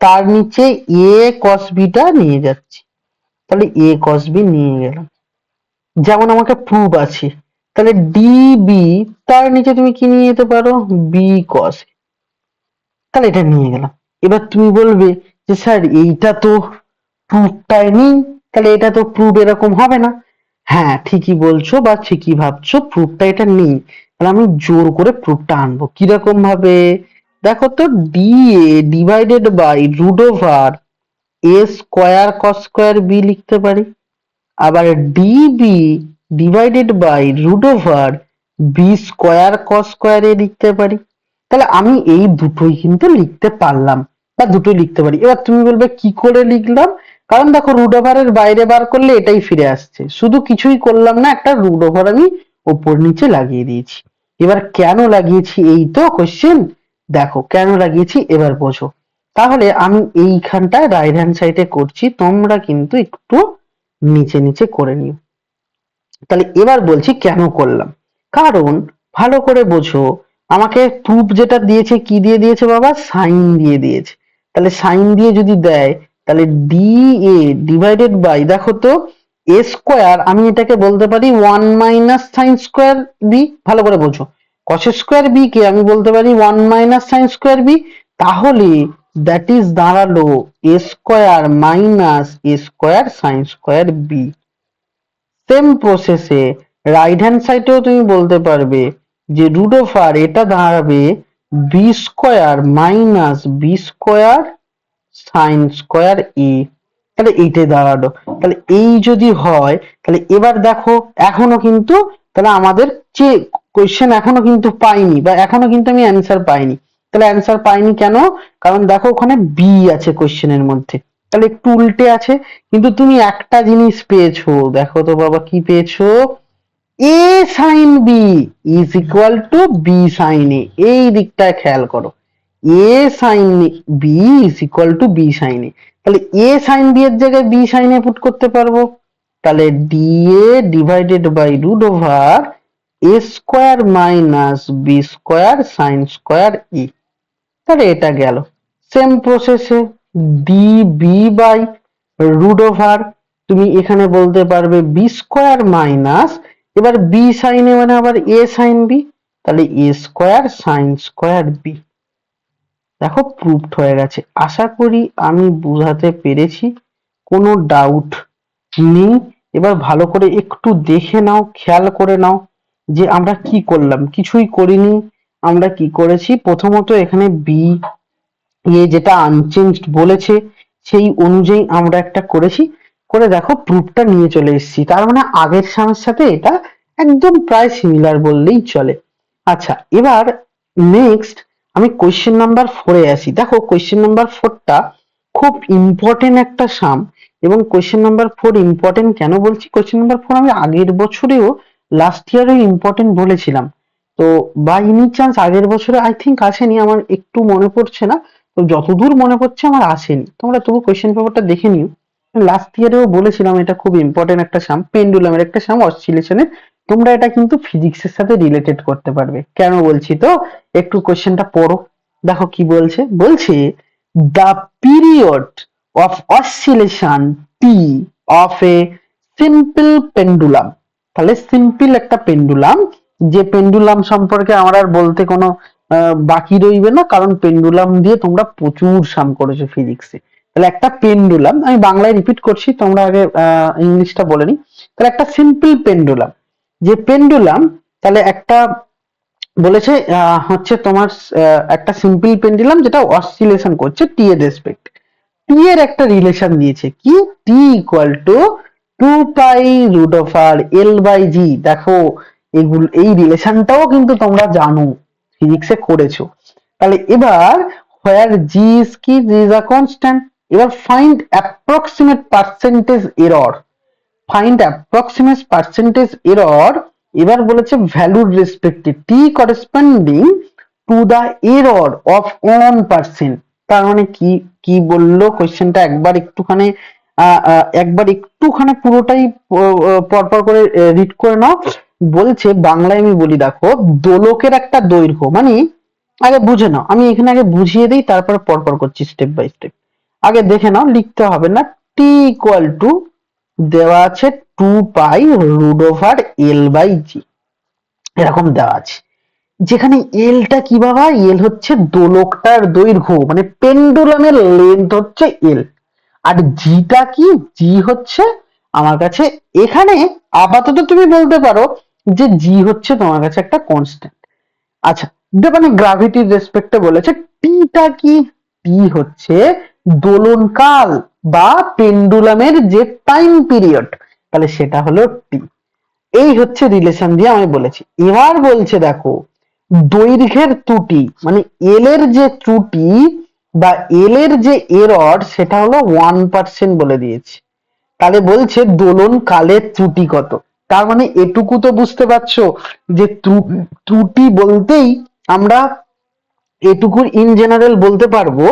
তার নিচে এ কস বিটা নিয়ে যাচ্ছি, তাহলে এ কস বি নিয়ে গেলাম, যেমন আমাকে প্রুফ আছে, তাহলে ডিবি তার নিচে তুমি কি নিয়ে যেতে পারো, বি কস, তাহলে এটা নিয়ে গেলাম। এবার তুমি বলবে যে স্যার এইটা তো প্রুফটাই নেই, তাহলে এটা তো প্রুফ এরকম হবে না। হ্যাঁ ঠিকই বলছো বা ঠিকই ভাবছো, প্রুফটা এটা নেই, তাহলে আমি জোর করে প্রুফটা আনবো, কিরকম ভাবে, দেখো তো, d A divided by root over a square cos square b লিখতে পারি, আবার d b divided by root over b square cos square a লিখতে পারি। তাহলে আমি এই দুটোই কিন্তু লিখতে পারলাম বা দুটোই লিখতে পারি। এবার তুমি বলবে কি করে লিখলাম, কারণ দেখো রুট ওভারের বাইরে বার করলে এটাই ফিরে আসছে, শুধু কিছুই করলাম না, একটা রুট ওভার আমি ওপর নিচে লাগিয়ে দিয়েছি। এবার কেন লাগিয়েছি, এই তো কোশ্চেন, দেখো কেন লাগিয়েছি এবার বোঝো। তাহলে আমি এইখানটায় রাইট হ্যান্ড সাইডে করছি, তোমরা কিন্তু একটু নিচে নিচে করে নিও। তাহলে এবার বলছি কেন করলাম, কারণ ভালো করে বোঝো, আমাকে প্রুফ যেটা দিয়েছে কি দিয়ে দিয়েছে বাবা, সাইন দিয়ে দিয়েছে, তাহলে সাইন দিয়ে যদি দেয়, তাহলে ডি এ ডিভাইডেড বাই, দেখো তো এ স্কোয়ার, আমি এটাকে বলতে পারি 1 - সাইন স্কোয়ার বি, ভালো করে বোঝো, কস স্কোয়ার বি কে আমি বলতে পারি 1 - সাইন স্কোয়ার বি, তাহলে দ্যাট ইজ দাঁড়ালো a square minus a square sine square b. Same প্রসেসে রাইট হ্যান্ড সাইডেও তুমি বলতে পারবে যে রুট ওভার এটা দাঁড়াবে b square minus b square sine square a, তাহলে এইটাই দাঁড়ালো। তাহলে এই যদি হয়, তাহলে এবার দেখো এখনো কিন্তু, তাহলে আমাদের যে কোয়েশ্চেন এখনো কিন্তু পাইনি বা এখনো কিন্তু আমি অ্যান্সার পাইনি, তাহলে অ্যান্সার পাইনি কেন? কারণ দেখো ওখানে বি আছে কোশ্চেনের মধ্যে, তাহলে একটু উল্টে আছে। কিন্তু তুমি একটা জিনিস পেয়েছো, দেখো তো বাবা কি পেয়েছো, a sine b is equal to b sine a. এই দিকটায় খেয়াল করো, a sine b is equal to b sine a. তাহলে এ সাইন বি এর জায়গায় বি সাইন এ পুট করতে পারবো। তাহলে d A divided by root over a square minus b square sine square e. তাহলে এটা গেল। সেম প্রসেসে d b by root over, তুমি এখানে বলতে পারবে বি স্কোয়ার মাইনাস, এবার বি সাইন এ মানে আবার এ সাইন বি, তাহলে a square sine square b. দেখো প্রুফড হয়ে গেছে। আশা করি আমি বুঝাতে পেরেছি, কোনো ডাউট নেই। এবার ভালো করে একটু দেখে নাও, খেয়াল করে নাও যে আমরা কি করলাম। কিছুই করিনি, আমরা কি করেছি, প্রথমত এখানে বি এ যেটা আনচেঞ্জড বলেছে সেই অনুযায়ী আমরা একটা করেছি, করে দেখো প্রুফটা নিয়ে চলে এসেছি। তার মানে আগের সামের সাথে এটা একদম প্রায় সিমিলার বললেই চলে। আচ্ছা, এবার নেক্সট আমি কোয়েশ্চেন নাম্বার 4 এ আসি। দেখো কোয়েশ্চেন নাম্বার 4 টা খুব ইম্পর্টেন্ট একটা সাম। এবং কোয়েশ্চেন নাম্বার 4 ইম্পর্টেন্ট কেন বলছি, কোয়েশ্চেন নাম্বার 4 আমি আগের বছরেও লাস্ট ইয়ারেও ইম্পর্টেন্ট বলেছিলাম। তো বাই এনি চান্স আগের বছরে আই থিঙ্ক আসেনি, আমার একটু মনে পড়ছে না। তো যতদূর মনে পড়ছে আমার আসেনি, তোমরা তবু কোয়েশ্চেন পেপারটা দেখে নিও। লাস্ট ইয়ারেও বলেছিলাম এটা খুব ইম্পর্টেন্ট একটা সাম, পেন্ডুলামের একটা সাম, অসিলেশনের। তোমরা এটা কিন্তু ফিজিক্সের সাথে রিলেটেড করতে পারবে। কেন বলছি তো, একটু কোশ্চেনটা পড়ো। দেখো কি বলছে, বলছে the period of oscillation T of a simple pendulum. তাহলে সিম্পল একটা পেন্ডুলাম, যে পেন্ডুলাম সম্পর্কে আমার আর বলতে কোনো বাকি রইবে না, কারণ পেন্ডুলাম দিয়ে তোমরা প্রচুর সাম করেছো ফিজিক্সে। তাহলে একটা পেন্ডুলাম, আমি বাংলায় রিপিট করছি, তোমরা আগে ইংলিশটা বলে নি। তাহলে একটা সিম্পল পেন্ডুলাম, যে পেন্ডুলাম, তাহলে একটা বলেছে হচ্ছে তোমার একটা সিম্পল পেন্ডুলাম যেটা অসিলেশন করছে টি এর রেসপেক্ট। টি এর একটা রিলেশন দিয়েছে কি, T equal to 2 pi root over l by g. দেখো এগুলো, এই রিলেশনটাও কিন্তু তোমরা জানো, ফিজিক্সে করেছো। তাহলে এবার হোয়ার জি ইজ কি, জি ইজ আ কনস্ট্যান্ট। এবার find approximate percentage error, find approximate percentage error. এবার বলেছে ভ্যালুর রেসপেক্টে T corresponding to the error of 1%। তার মানে কি, কি বললো কোশ্চেনটা একবার একটুখানি একবার একটুখানি পুরোটাই পরপর করে রিড করে নাও। বলছে বাংলায় আমি বলি, দেখো দোলকের একটা দৈর্ঘ্য, মানে আগে বুঝে নাও, আমি এখানে আগে বুঝিয়ে দিই তারপরে পরপর করছি স্টেপ বাই স্টেপ। আগে দেখে নাও, লিখতে হবে না। টি ইকুয়াল টু দেওয়া আছে 2 pi root over l by g, এরকম দেওয়া আছে। যেখানে এলটা কি বাবা, এল হচ্ছে দোলকটার দৈর্ঘ্য, মানে পেন্ডুলামের লেন্থ হচ্ছে এল। আর জিটা কি, জি হচ্ছে আমার কাছে এখানে আপাতত তুমি বলতে পারো যে জি হচ্ছে তোমার কাছে একটা কনস্ট্যান্ট। আচ্ছা, মানে গ্রাভিটির রেসপেক্টে বলেছে। টিটা কি, টি হচ্ছে দোলনকাল বা পেন্ডুলামের যে টাইম পিরিয়ড, তাহলে সেটা হলো টি। এই হচ্ছে রিলেশন দিয়ে আমি বলেছি। এবার বলছে দেখো দৈর্ঘ্যের ত্রুটি, মানে এল এর যে ত্রুটি বা এল এর যে এরর, সেটা হলো 1% বলে দিয়েছে। তাহলে বলছে দোলন কালের ত্রুটি কত। তার মানে এটুকু তো বুঝতে পারছো যে ত্রুটি বলতেই আমরা এটুকু ইন জেনারেল বলতে পারবো।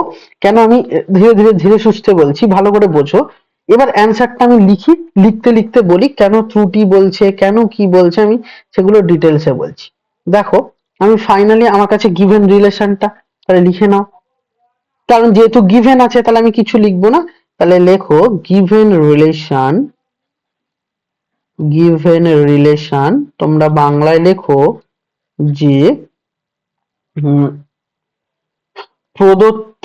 কেন আমি ধীরে ধীরে ধীরে সুস্থে বলছি, ভালো করে বোঝো। এবার অ্যান্সারটা আমি লিখি, লিখতে লিখতে বলি কেন ত্রুটি বলছে, কেন কি বলছে, আমি সেগুলো ডিটেলসে বলছি। দেখো আমি ফাইনালি আমার কাছে গিভেন রিলেশনটা, তাহলে লিখে নাও। কারণ যেহেতু গিভেন আছে তাহলে আমি কিছু লিখবো না, তাহলে লেখো গিভেন রিলেশন। গিভেন রিলেশন তোমরা বাংলায় লেখো যে প্রদত্ত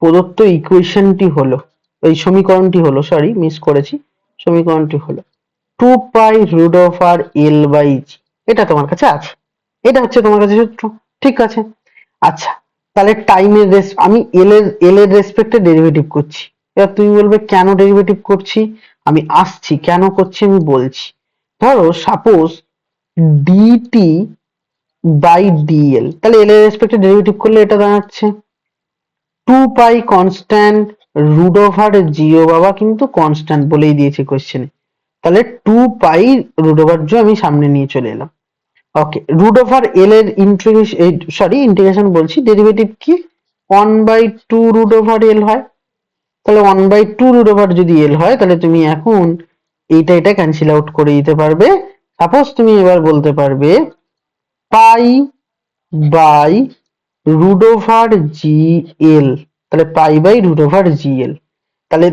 প্রদত্ত ইকুয়েশনটি হলো, এই সমীকরণটি হলো, সরি মিস করেছি, সমীকরণটি হলো 2 pi root over l by জি। এটা তোমার কাছে আছে, এটা হচ্ছে তোমার কাছে সূত্র, ঠিক আছে। আচ্ছা, তাহলে টাইমের আমি এল এর রেসপেক্টে ডেরিভেটিভ করছি। এবার তুমি বলবে কেন ডেরিভেটিভ করছি, আমি আসছি কেন করছি আমি বলছি। ধরো সাপোজ ডিটি বাই ডিএল, তাহলে এল এর রেসপেক্টে ডেরিভেটিভ করলে এটা দাঁড়াচ্ছে 2 পাই কনস্ট্যান্ট রুট ওভার জিও, বাবা কিন্তু কনস্ট্যান্ট বলেই দিয়েছে কোশ্চেনে, তাহলে 2 পাই রুট ওভার জিও আমি সামনে নিয়ে চলে এলাম। ওকে, রুট ওভার এল এর ইন্টিগ্রেশন বলছি, ডেরিভেটিভ কি 1/2 রুট ওভার এল হয়, তাহলে 1/2 রুট ওভার যদি এল হয় তাহলে তুমি এখন এটা ক্যান্সেল আউট করে দিতে পারবে। সাপোজ তুমি এবার বলতে পারবে পাই বাই রুট ওভার জি এল, তাহলে পাই বাই রুট ওভার জি এল, তাহলে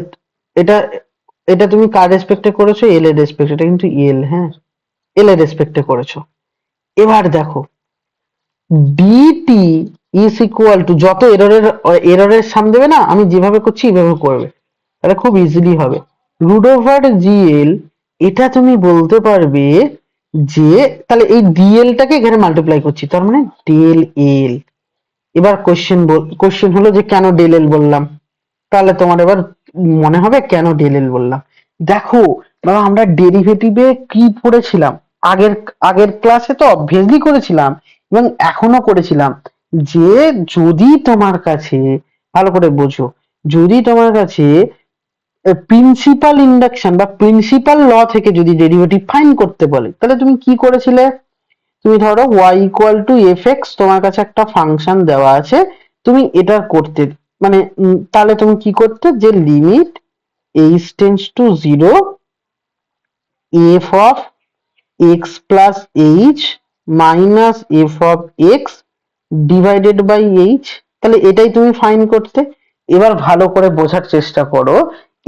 এটা এটা তুমি কার রেসপেক্টে করেছো, এল এর রেসপেক্টে, এটা কিন্তু এল, হ্যাঁ এল এর রেসপেক্টে করেছো। এবার দেখো ডিটি ইজ ইকুয়াল টু, যত এররের সাম দেবে না, আমি যেভাবে করছি এইভাবে করবে, তাহলে খুব ইজিলি হবে রুট ওভার জিএল, এটা তুমি বলতে পারবে যে, তাহলে এই ডিএলটাকে এখানে মাল্টিপ্লাই করছি, তার মানে ডেল এল। এবার কোশ্চেন হলো যে কেন ডেল এল বললাম, তাহলে তোমার এবার মনে হবে কেন ডেল এল বললাম। দেখো বাবা, আমরা ডেরিভেটিভে কি পড়েছিলাম, আগের আগের ক্লাসে তো অবভিয়াসলি করেছিলাম এবং এখনো করেছিলাম, যে যদি তোমার কাছে, ভালো করে বোঝো, যদি তোমার কাছে প্রিন্সিপাল ইন্ডাকশন বা প্রিন্সিপাল ল থেকে যদি ডেরিভেটিভ ফাইন্ড করতে বলে, তাহলে তুমি কি করেছিলে, তুমি ধরো y equal to F x, তোমার কাছে একটা ফাংশন দেওয়া আছে, তুমি এটা করতে, মানে তাহলে তুমি কি করতে, যে limit h tends to zero f of x plus h minus f of x divided by h, তাহলে এটাই তুমি ফাইন্ড করতে। এবার ভালো করে বোঝার চেষ্টা করো,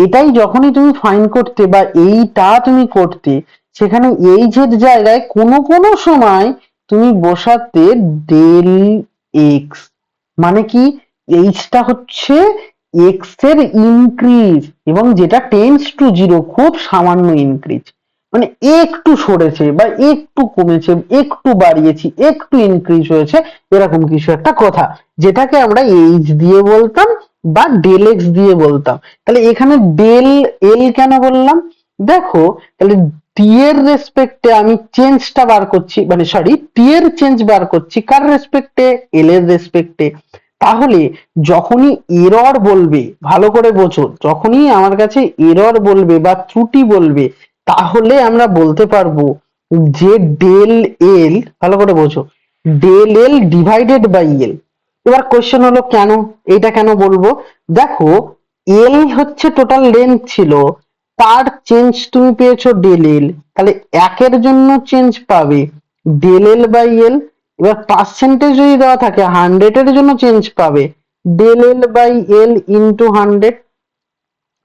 এটাই যখনই তুমি ফাইন্ড করতে বা এইটা তুমি করতে, সেখানে এইচ এর জায়গায় কোনো কোনো সময় তুমি বসাতে ডেল এক্স, মানে কি, এইচটা হচ্ছে এক্স এর ইনক্রিজ, এবং যেটা টেন্স টু জিরো, খুব সামান্য ইনক্রিজ, মানে একটু সরেছে বা একটু কমেছে, একটু বাড়িয়েছি, একটু ইনক্রিজ হয়েছে, এরকম কিছু একটা কথা, যেটাকে আমরা এইচ দিয়ে বলতাম বা ডেল এক্স দিয়ে বলতাম। তাহলে এখানে ডেল এল কেন বললাম, দেখো তাহলে টি এর রেসপেক্টে আমি চেঞ্জটা বার করছি, মানে সরি টি এর চেঞ্জ বার করছি কার রেসপেক্টে, এল এর রেসপেক্টে। তাহলে যখনই এরর বলবে, ভালো করে বোঝো, যখনই আমার কাছে এরর বলবে বা ত্রুটি বলবে, তাহলে আমরা বলতে পারবো যে ডেল এল, ভালো করে বোঝো, del L divided by L. এবার কোশ্চেন হলো কেন, এটা কেন বলবো, দেখো এল হচ্ছে টোটাল লেন্থ ছিল, তার চেঞ্জ তুমি পেয়েছো ডেল এল, তাহলে একের জন্য চেঞ্জ পাবে ডেল এল বাই এল। এবার পার্সেন্টেজ যদি দেওয়া থাকে 100 এর জন্য চেঞ্জ পাবে del L by L into 100,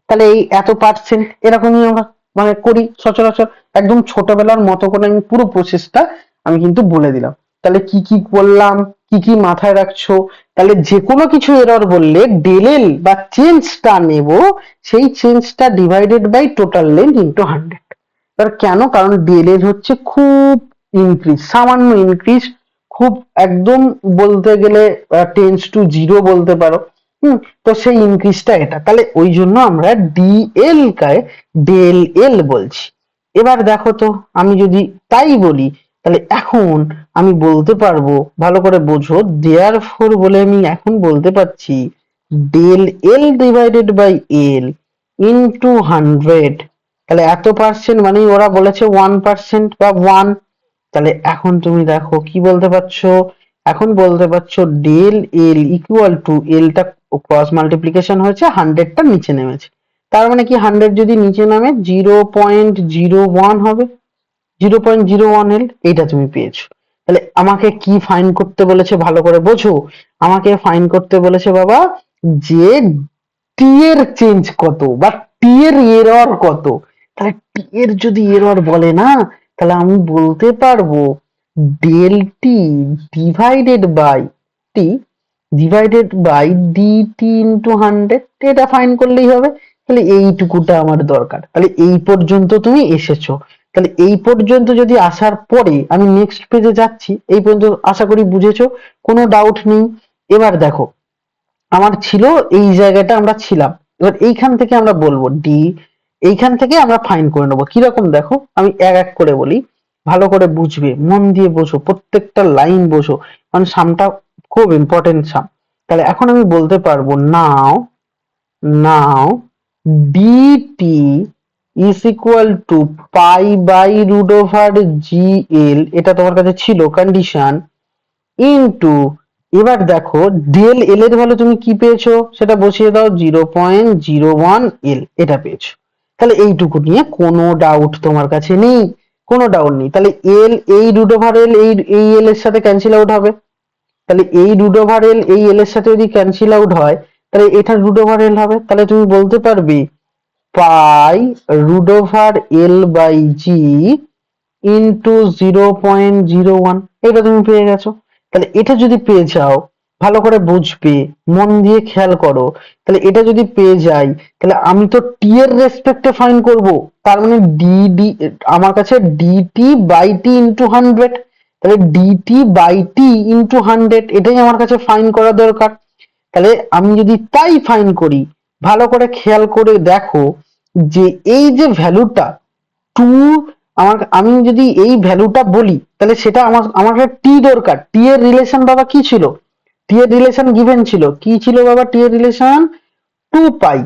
তাহলে এই এত পার্সেন্ট, এরকমই আমরা মানে করি সচরাচর, একদম ছোটবেলার মতো করে আমি পুরো প্রসেসটা আমি কিন্তু বলে দিলাম। তাহলে কি কি বললাম, কি কি মাথায় রাখছো, তাহলে যে কোনো কিছু এরর বললে ডেলেল বা চেঞ্জটা নেব, সেই চেঞ্জটা divided by total length into 100। তার কেন, কারণ ডেলেল হচ্ছে খুব ইনক্রিজ, সামান্য ইনক্রিজ, খুব একদম বলতে গেলে টেন্স টু জিরো বলতে পারো। তো সেই ইনক্রিজটা এটা, তাহলে ওই জন্য আমরা ডিএল কায় ডেল এল বলছি। এবার দেখো তো, আমি যদি তাই বলি, তাহলে এখন আমি বলতে পারবো, ভালো করে বোঝো, দেয়ার ফোর বলে আমি এখন বলতে পারছি del L divided by L into 100, তাহলে এত পার্সেন্ট, মানে ওরা বলেছে 1% বা 1, তাহলে এখন তুমি দেখো কি বলতে পারছো, এখন বলতে পারছো ডেল এল ইকুয়াল টু, এলটা ক্রস মাল্টিপ্লিকেশন হয়েছে, 100টা নিচে নেমেছে, তার মানে কি 100 যদি নিচে নামে 0.01 হবে, 0.01 এল, এইটা তুমি পেয়েছো। তাহলে আমাকে কি ফাইন্ড করতে বলেছে, ভালো করে বোঝো, আমাকে ফাইন্ড করতে বলেছে বাবা যে টি এর চেঞ্জ কত বা টি এর এরর কত। তাহলে টি এর যদি এরর বলে না, তাহলে আমি বলতে পারবো del T divided by T divided by dt into 100, এটা ফাইন্ড করলেই হবে। তাহলে এইটুকুটা আমার দরকার, তাহলে এই পর্যন্ত তুমি এসেছো। তাহলে এই পর্যন্ত যদি আসার পরে আমি নেক্সট পেজে যাচ্ছি, এই পর্যন্ত আশা করি বুঝেছো, কোনো ডাউট নেই। এবার দেখো, আমার ছিল এই জায়গাটা আমরা ছিলাম, এবার এইখান থেকে আমরা বলবো ডি, এইখান থেকে আমরা ফাইন্ড করে নেবো কিরকম, দেখো আমি এক এক করে বলি। ভালো করে বুঝবে, মন দিয়ে বোঝো, প্রত্যেকটা লাইন বোঝো, কারণ সামটা খুব ইম্পর্টেন্ট সাম। তাহলে এখন আমি বলতে পারবো নাও, নাও dt is equal to pi by root over gl, এটা তোমার কাছে ছিল কন্ডিশন, ইনটু, এবার দেখো ডেল এল এর ভ্যালু তুমি কি পেয়েছো সেটা বসিয়ে দাও, 0.01 এল, এটা পেয়েছো। তাহলে এইটুকু নিয়ে কোনো ডাউট তোমার কাছে নেই, কোনো ডাউট নেই। তাহলে এল, এই রুট ওভার এল এই এল এর সাথে ক্যান্সেল আউট হবে, তাহলে এই রুট ওভার এল এই এল এর সাথে যদি ক্যান্সেল আউট হয় তাহলে এটা রুট ওভার এল হবে। তাহলে তুমি বলতে পারবে pi root over l by g into 0.01, এটা তুমি পেয়ে গেছো। তাহলে এটা যদি পেয়ে যাও, ভালো করে বুঝবে, মন দিয়ে খেয়াল করো, তাহলে এটা যদি পেয়ে যাই তাহলে আমি তো টি এর রেসপেক্টে ফাইন করব, তার মানে ডি আমার কাছে ডিটি বাই টি ইন্টু 100, তাহলে ডিটি বাই টি ইন্টু 100 এটাই আমার কাছে ফাইন করা দরকার। তাহলে আমি যদি তাই ফাইন করি, ভালো করে খেয়াল করে দেখো যে এই যে ভ্যালুটা টু, আমি যদি এই ভ্যালুটা বলি তাহলে সেটা আমাকে টি দরকার, টি এর রিলেশন বাবা কি ছিল, টি এর রিলেশন গিভেন ছিল, কি ছিল বাবা টি এর relation, two pi,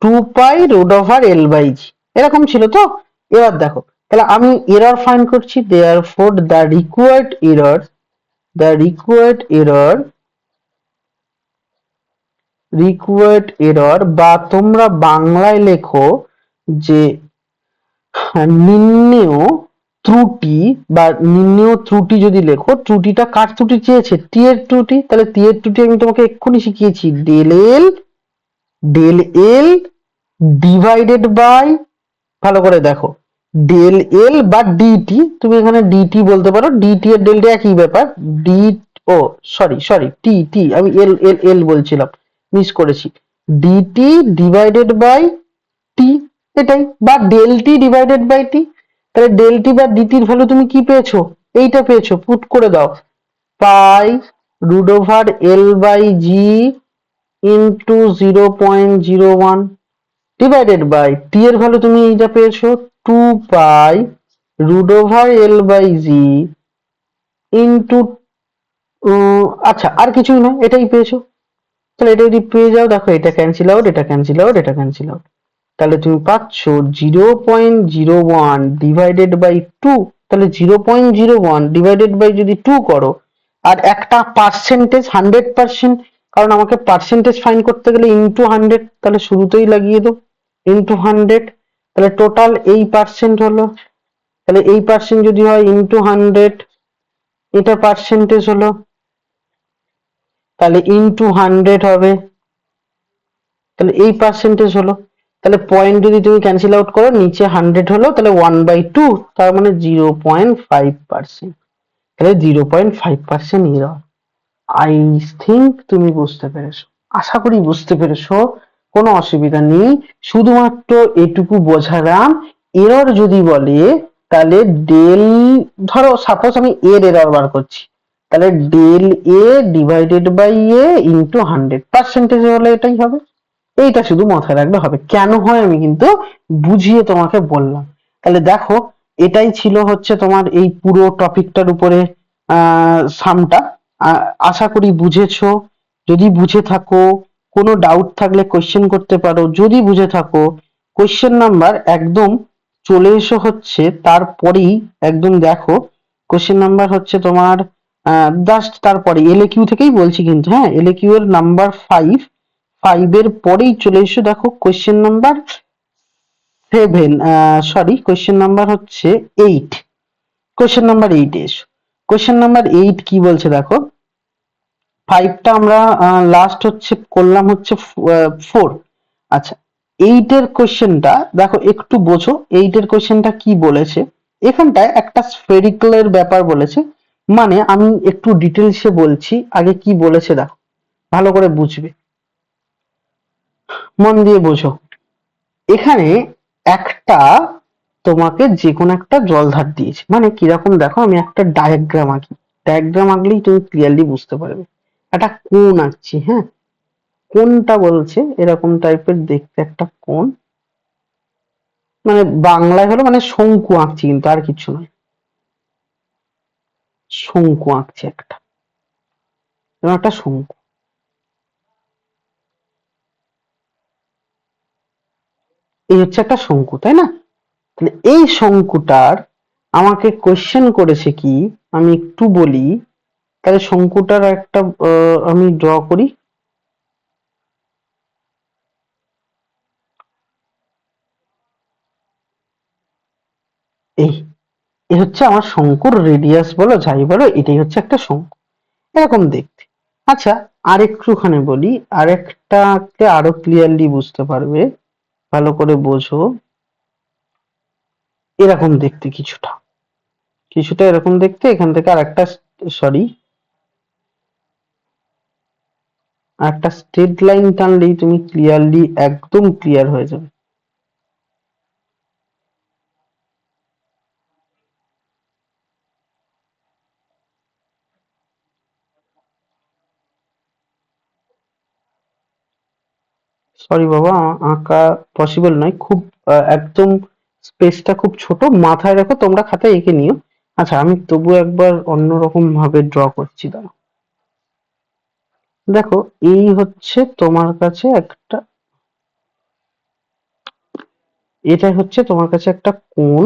two pi root over l by g, এরকম ছিল তো। এবার দেখো, তাহলে আমি এরর ফাইন্ড করছি, therefore the required error, the required error, বা তোমরা বাংলায় লেখো যে নিম্নেয় ত্রুটি, বা নিম্নেয় ত্রুটি যদি লেখো, ত্রুটিটা কার ত্রুটি চেয়েছে, টি এর ত্রুটি, তাহলে টি এর ত্রুটি আমি তোমাকে এক্ষুনি শিখিয়েছি, ডেল এল ডিভাইডেড বাই, ভালো করে দেখো, ডেল এল বা ডিটি, তুমি এখানে ডিটি বলতে পারো, ডিটি এর ডেলটা একই ব্যাপার, ডি, ও সরি টি টি, আমি এল এল এল বলছিলাম, মিস করেছি, ডিটি ডিভাইডেড বাই টি, এটাই, বা ডেল টি ডিভাইডেড বাই টি। তাহলে ডেল টি বা ডিটির ভ্যালু তুমি কি পেয়েছো, এইটা পেয়েছো, পুট করে দাও, pi root over l by g into 0.01 divided by T এর ভ্যালু তুমি এইটা পেয়েছো, two pi root over l by g into, আচ্ছা আর কিছুই নয়, এটাই পেয়েছো। তাহলে এটা যদি পেয়ে যাও, দেখো এটা ক্যান্সেল আউট, এটা ক্যান্সেল আউট, এটা ক্যান্সেল আউট, তাহলে তুমি পাচ্ছ 0.01 ডিভাইডেড বাই টু। তাহলে 0.01 ডিভাইডেড বাই যদি টু করো, আর একটা পার্সেন্টেজ 100%, কারণ আমাকে পার্সেন্টেজ ফাইন করতে গেলে ইন্টু 100, তাহলে শুরুতেই লাগিয়ে দাও ইন্টু 100, তাহলে টোটাল এই পার্সেন্ট হলো, তাহলে এই পার্সেন্ট যদি হয় ইন্টু 100, এটা পার্সেন্টেজ হলো, তাহলে ইন্টু 100 হবে, তাহলে এই পার্সেন্টেজ হলো। তাহলে পয়েন্ট যদি তুমি ক্যান্সেল আউট করো, নিচে 100 হলো, তাহলে 1/2, তার মানে 0.5%, তাহলে 0.5% এরর। আই থিঙ্ক তুমি বুঝতে পেরেছো, আশা করি বুঝতে পেরেছো, কোনো অসুবিধা নেই, শুধুমাত্র এটুকু বোঝালাম। এরর যদি বলে তাহলে ডেল, ধরো সাপোজ আমি এর এরর বার করছি, তাহলে del A divided by A into 100, percentage হলে এটাই হবে, এইটা শুধু মাথায় রাখলে হবে, কেন হয় আমি কিন্তু বুঝিয়ে তোমাকে বললাম। তাহলে দেখো, এটাই ছিল হচ্ছে তোমার এই পুরো টপিকটার উপরে সামটা, আশা করি বুঝেছো। যদি বুঝে থাকো, কোনো ডাউট থাকলে কোশ্চেন করতে পারো, যদি বুঝে থাকো কোশ্চেন নাম্বার একদম চলে এসো হচ্ছে তারপরেই, একদম দেখো কোশ্চেন নাম্বার হচ্ছে তোমার জাস্ট তারপরে এলএ কিউ থেকেই বলছি কিন্তু, হ্যাঁ এলএ কিউ এর নাম্বার 5, 5 এর পরেই চলে এসো, দেখো question number 7, sorry question number হচ্ছে 8, কোশ্চেন নাম্বার 8 এসো। কোশ্চেন নাম্বার 8 কি বলছে দেখো, 5টা আমরা লাস্ট হচ্ছে করলাম হচ্ছে 4, আচ্ছা 8 এর কোশ্চেনটা দেখো একটু বোঝো, 8 এর কোশ্চেনটা কি বলেছে, এখানটায় একটা স্ফেরিক্যাল এর ব্যাপার বলেছে, মানে আমি একটু ডিটেলসে বলছি, আগে কি বলেছে দেখো, ভালো করে বুঝবে, মন দিয়ে বোঝো। এখানে একটা তোমাকে যে কোনো একটা জলধার দিয়েছে, মানে কিরকম দেখো, আমি একটা ডায়াগ্রাম আঁকি, ডায়াগ্রাম আঁকলেই তুমি ক্লিয়ারলি বুঝতে পারবে, একটা কোণ আঁকছি, হ্যাঁ কোনটা বলছে এরকম টাইপের দেখতে একটা কোণ, মানে বাংলায় হলো মানে শঙ্কু আঁকছি, কিন্তু আর কিছু নয়, শঙ্কু আঁকছি একটা, এরকম একটা শঙ্কু। এই হচ্ছে একটা শঙ্কু, তাই না? তাহলে এই শঙ্কুটার আমাকে কোয়েশ্চেন করেছে কি, আমি একটু বলি। তাহলে শঙ্কুটার একটা আমি ড্র করি। এই এই হচ্ছে আমার শঙ্কুর রেডিয়াস বলো যাই বলো, এটাই হচ্ছে একটা শঙ্কু, এরকম দেখতে। আচ্ছা, আরেকটুখানি বলি, আরেকটাকে আরো ক্লিয়ারলি বুঝতে পারবে, ভালো করে বোঝো। এরকম দেখতে কিছুটা, কিছুটা এরকম দেখতে, এখান থেকে আর একটা, সরি, আর একটা স্ট্রেট লাইন টানলেই তুমি ক্লিয়ারলি একদম ক্লিয়ার হয়ে যাবে। সরি বাবা, আঁকা পসিবল নয়, খুব একদম স্পেসটা খুব ছোট, মাথায় রেখো, তোমরা খাতায় এঁকে নিও। আচ্ছা, আমি তবু একবার অন্যরকম ভাবে ড্র করছি, দাঁড়াও। দেখো, এই হচ্ছে তোমার কাছে একটা, এটা হচ্ছে তোমার কাছে একটা কোণ,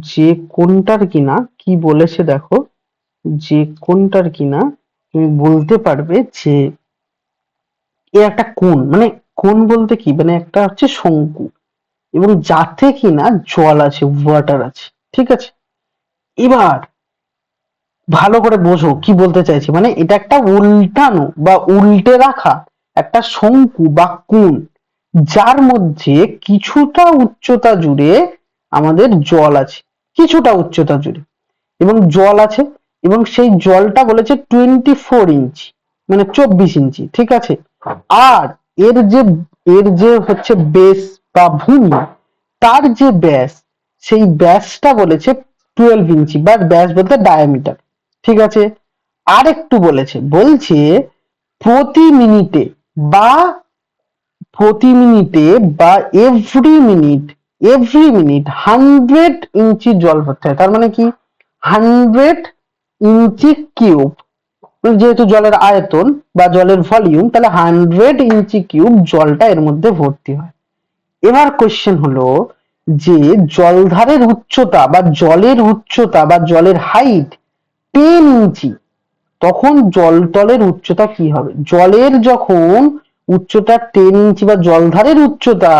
যে কোণটার কিনা কি বলেছে দেখো, যে কোণটার কিনা তুমি বলতে পারবে যে এ একটা কোণ, মানে কোণ বলতে কি, মানে একটা হচ্ছে শঙ্কু, এবং যাতে কিনা জল আছে, ওয়াটার আছে, ঠিক আছে? এবার ভালো করে বোঝো কি বলতে চাইছি, মানে এটা একটা উল্টানো বা উল্টে রাখা একটা শঙ্কু বা কোণ, যার মধ্যে কিছুটা উচ্চতা জুড়ে আমাদের জল আছে, কিছুটা উচ্চতা জুড়ে, এবং জল আছে, এবং সেই জলটা বলেছে 24 ইঞ্চি, মানে 24 ইঞ্চি, ঠিক আছে? আর এর যে, এর যে হচ্ছে বেস বা ভূমি, তার যে ব্যাস, সেই ব্যাসটা বলেছে 12 ইঞ্চি, বা ব্যাস বলতে ডায়ামিটার, ঠিক আছে? আর একটু বলেছে, বলছে প্রতি মিনিটে বা প্রতি মিনিটে বা এভরি মিনিট 100 ইঞ্চি জল ভরতে হয়। তার মানে কি, 100 ইঞ্চি কিউব, যেহেতু জলের আয়তন বা জলের ভলিউম, তাহলে 100 ইঞ্চি কিউব জলটা এর মধ্যে ভর্তি হয়। এবার কোশ্চেন হলো যে জলধারের উচ্চতা বা জলের উচ্চতা বা জলের হাইট 10 ইঞ্চি, তখন জলতলের উচ্চতা কি হবে? জলের যখন উচ্চতা 10 ইঞ্চি বা জলধারের উচ্চতা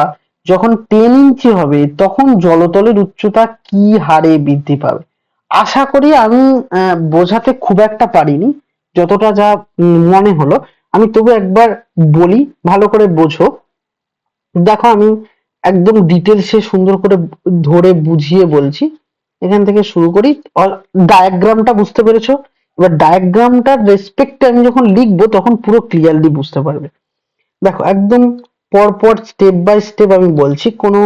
যখন 10 ইঞ্চি হবে, তখন জলতলের উচ্চতা কি হারে বৃদ্ধি পাবে? আশা করি আমি বোঝাতে খুব একটা পারিনি, যতটা যা মনে হলো। আমি তবু একবার বলি, ভালো করে বোঝো। দেখো, আমি একদম ডিটেলসে সুন্দর করে ধরে বুঝিয়ে বলছি। এখান থেকে শুরু করি। ডায়াগ্রামটা বুঝতে পেরেছো? এবার ডায়াগ্রামটার রেসপেক্টে আমি যখন লিখবো তখন পুরো ক্লিয়ারলি বুঝতে পারবে। দেখো, একদম পরপর স্টেপ বাই স্টেপ আমি বলছি, কোনো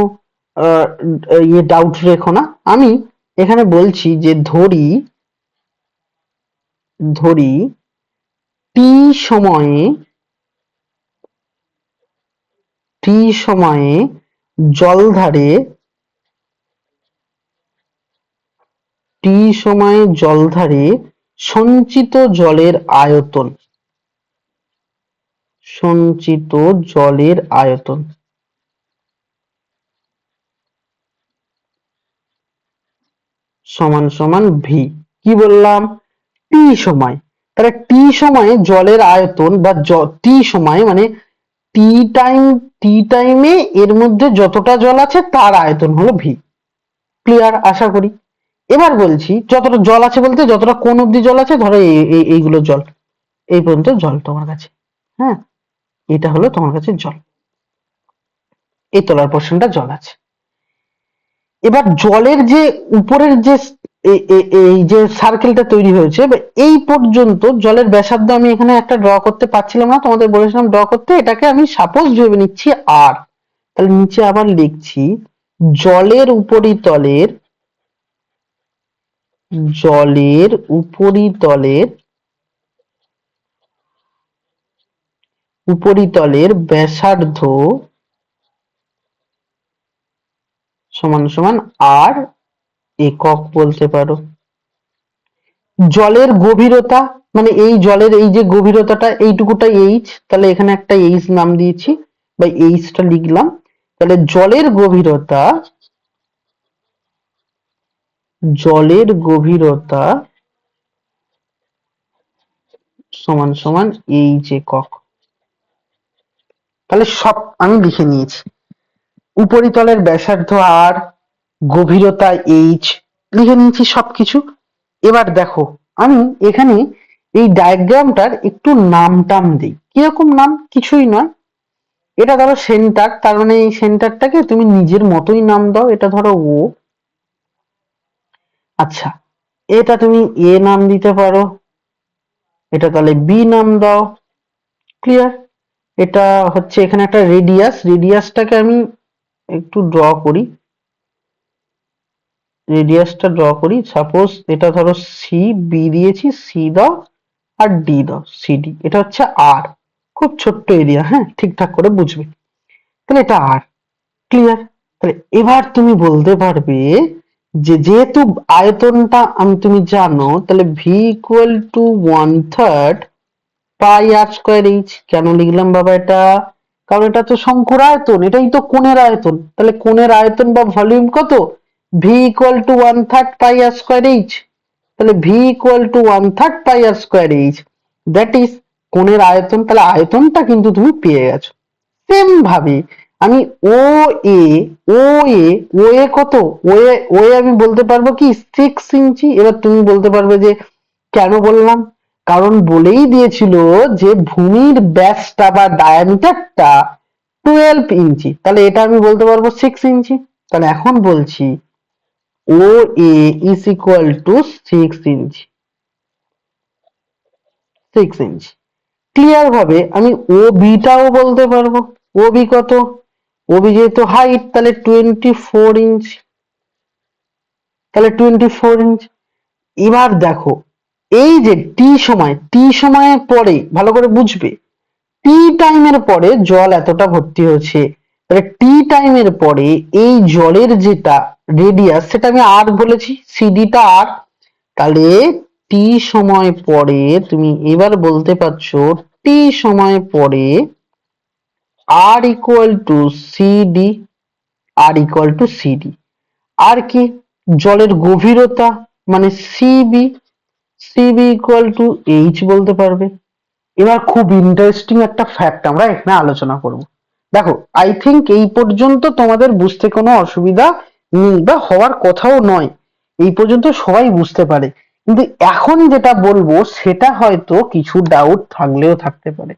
আহ, ইয়ে ডাউট রেখো না। আমি এখানে বলছি যে ধরি, ধরি টি সময়ে, টি সময়ে জলধারে, টি সময়ে জলধারে সঞ্চিত জলের আয়তন, সঞ্চিত জলের আয়তন সমান সমান ভি। কি বললাম? টি সময়, তাহলে টি সময়ে জলের আয়তন বা টি সময় মানে টি টাইম, টি টাইমে এর মধ্যে যতটা জল আছে তার আয়তন হলো ভি। ক্লিয়ার আশা করি। এবার বলছি যতটা জল আছে বলতে যতটা কোন অব্দি জল আছে, ধরো এইগুলো জল, এই পর্যন্ত জল তোমার কাছে, হ্যাঁ, এটা হলো তোমার কাছে জল, এই তলার পোর্শনটা জল আছে। এবার জলের যে উপরের যে এই যে সার্কেলটা তৈরি হয়েছে, এই পর্যন্ত জলের ব্যাসার্ধ আমি এখানে একটা ড্র করতে পারছিলাম না, তোমাদের বলেছিলাম ড্র করতে, এটাকে আমি সাপোজ ভেবে নিচ্ছি আর। তাহলে নিচে আবার লিখছি জলের উপরিতলের, জলের উপরিতলের, উপরিতলের ব্যাসার্ধ সমান সমান আর একক বলতে পারো। জলের গভীরতা মানে এই জলের এই যে গভীরতাটা এইটুকুটা এইচ, তাহলে এখানে একটা এইচ নাম দিয়েছি বা এইচটা লিখলাম। তাহলে জলের গভীরতা সমান সমান এইচ একক। তাহলে সব আমি লিখে নিয়েছি, উপরিতলের ব্যাসার্ধ আর, গভীরতা এইচ, লিখে নিয়েছি সবকিছু। এবার দেখো আমি এখানে এই ডায়াগ্রামটার একটু নাম টাম দিই। কিরকম নাম? কিছুই নয়, এটা ধরো সেন্টার, তার মানে এই সেন্টারটাকে তুমি নিজের মতোই নাম দাও। এটা ধরো ও, আচ্ছা এটা তুমি এ নাম দিতে পারো, এটা তাহলে বি নাম দাও। ক্লিয়ার? এটা হচ্ছে এখানে একটা রেডিয়াস, রেডিয়াসটাকে আমি একটু ড্র করি। সাপোজ এটা ধরো সি, বি দিয়েছি, সি দাও আর ডি দাও, সিডি। এটা হচ্ছে আর, খুব ছোট্ট এরিয়া, হ্যাঁ ঠিকঠাক করে বুঝবে। তাহলে এটা আর। ক্লিয়ার? তাহলে এবার তুমি বলতে পারবে যে যেহেতু আয়তনটা তুমি জানো, তাহলে V equal to 1/3 pi r square h. কেন লিখলাম বাবা এটা? কারণ এটা তো শঙ্কুর আয়তন, এটাই তো কোণের আয়তন। তাহলে কোণের আয়তন বা ভলিউম কত? V equal to 1/3 pi r square h. তাহলে V equal to 1/3 pi r square h, that is কোণের আয়তন। তাহলে আয়তনটা কিন্তু তুমি পেয়ে গেছো। সেম ভাবে আমি ও এ, ও এ, ও এ কত? ও এ আমি বলতে পারবো কি 6 ইঞ্চি। এবার তুমি বলতে পারবে যে কেন বললাম? কারণ বলেই দিয়েছিল যে ভূমির ব্যাসটা বা ডায়ামিটারটা 12 ইঞ্চি, তাহলে এটা আমি বলতে পারবো 6 ইঞ্চি। তাহলে এখন বলছি O A is equal to 6 ইঞ্চি, 6 ইঞ্চি। ক্লিয়ার ভাবে আমি ও বিটাও বলতে পারবো। ও বি কত? ও বি যেহেতু হাইট, তাহলে 24 ইঞ্চি, তাহলে 24 ইঞ্চি। এবার দেখো এই যে টি সময়ের পরে ভালো করে বুঝবে, টি টাইমের পরে জল এতটা ভর্তি হয়েছে, তাহলে টি টাইমের পরে এই জলের যেটা রেডিয়াস সেটা আমি আর বলেছি, সিডিটা আর। তাহলে টি সময় পরে তুমি এবার বলতে পারছো টি সময় পরে r equal to CD, r equal to CD. আর কি? জলের গভীরতা মানে CB, CB equal to h বলতে পারবে। এবার খুব ইন্টারেস্টিং একটা ফ্যাক্ট আমরা এখানে আলোচনা করব। দেখো আই থিঙ্ক এই পর্যন্ত তোমাদের বুঝতে কোনো অসুবিধা নেই বা হওয়ার কথাও নয়, এই পর্যন্ত সবাই বুঝতে পারে। কিন্তু এখন যেটা বলবো সেটা হয়তো কিছু ডাউট থাকলেও থাকতে পারে,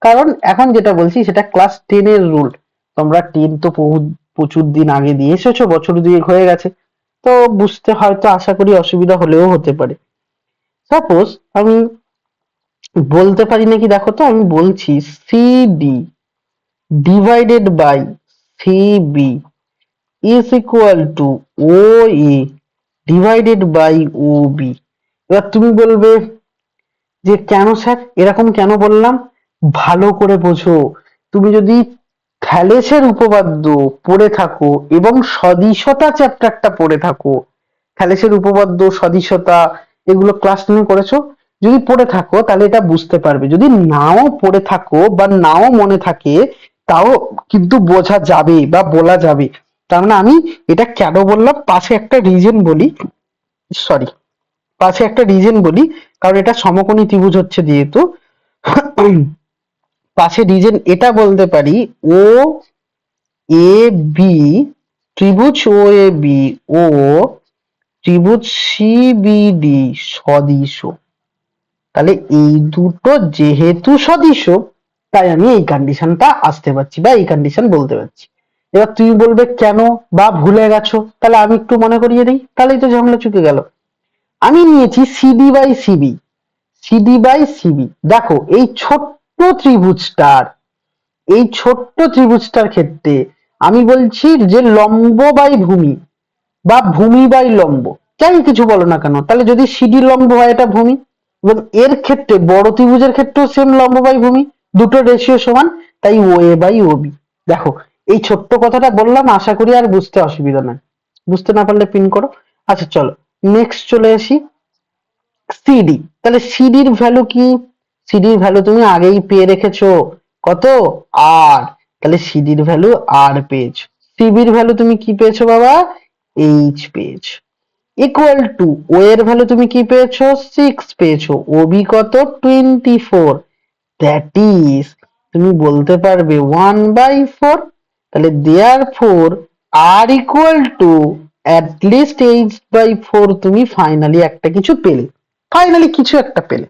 কারণ এখন যেটা বলছি সেটা ক্লাস 10-এর রুল। তোমরা 10 তো প্রচুর দিন আগে দিয়ে এসেছো, বছর দুয়েক হয়ে গেছে, তো বুঝতে হয়তো আশা করি অসুবিধা হলেও হতে পারে। সাপোজ আমি বলতে পারি নাকি দেখো তো, আমি বলছি CD divided by CB is equal to O A divided by O B. এবার তুমি বলবে যে কেন স্যার এরকম কেন বললাম? ভালো করে বোঝো। তুমি যদি থ্যালেসের উপপাদ্য পড়ে থাকো এবং সদিশতা চ্যাপ্টারটা পড়ে থাকো, থ্যালেসের উপপাদ্য, সদিশতা, এগুলো ক্লাস 10 করেছো, যদি পড়ে থাকো তাহলে এটা বুঝতে পারবে। যদি নাও পড়ে থাকো বা নাও মনে থাকে, তাও কিন্তু বোঝা যাবে বা বলা যাবে। তার মানে আমি এটা কেন বললাম, পাশে একটা রিজন বলি, সরি, পাশে একটা রিজন বলি, কারণ এটা সমকোণী ত্রিভুজ হচ্ছে যেহেতু, পাশে রিজন এটা বলতে পারি, ও এ বি, ত্রিভুজ ও এ বি ও ত্রিভুজ সিবিডি সদিশ। তাহলে এই দুটো যেহেতু সদিশ, তাই আমি এই কন্ডিশনটা আসতে পারছি বা এই কন্ডিশন বলতে পারছি। এবার তুমি বলবে কেন বা ভুলে গেছো, তাহলে আমি একটু মনে করিয়ে দিই, তাহলেই তো ঝামেলা চুকে গেল। আমি নিয়েছি CD by CB, CD by CB. দেখো এই ছোট্ট ত্রিভুজটার, এই ছোট্ট ত্রিভুজটার ক্ষেত্রে আমি বলছি যে লম্ব বাই ভূমি বা ভূমি বাই লম্ব, যাই কিছু বলো না কেন, তাহলে যদি সিডি লম্ব হয় এটা ভূমি, এবং এর ক্ষেত্রে বড় ত্রিভুজের ক্ষেত্রেও সেম লম্ব বাই ভূমি, দুটো রেশিও সমান, তাই ও এ বাই ও বি। দেখো এই ছোট্ট কথাটা বললাম, আশা করি আর বুঝতে অসুবিধা নাই। বুঝতে না পারলে পিন করো। আচ্ছা চলো নেক্সট চলে আসি সিডি। তাহলে সিডির ভ্যালু কি? সিডির ভ্যালু তুমি আগেই পেয়ে রেখেছো, কত? আর। তাহলে সিডির ভ্যালু আর পেয়েছো। সিবির ভ্যালু তুমি কি পেয়েছো বাবা? এইচ পেয়েছো। ইকুয়াল টু ও এর ভ্যালু তুমি কি পেয়েছো? 6 পেয়েছো। ওবি কত? 24। দ্যাট ইজ তুমি বলতে পারবে 1/4। তাহলে therefore r equal to at least 8/4। তুমি ফাইনালি একটা কিছু পেলে, ফাইনালি কিছু একটা পেলে।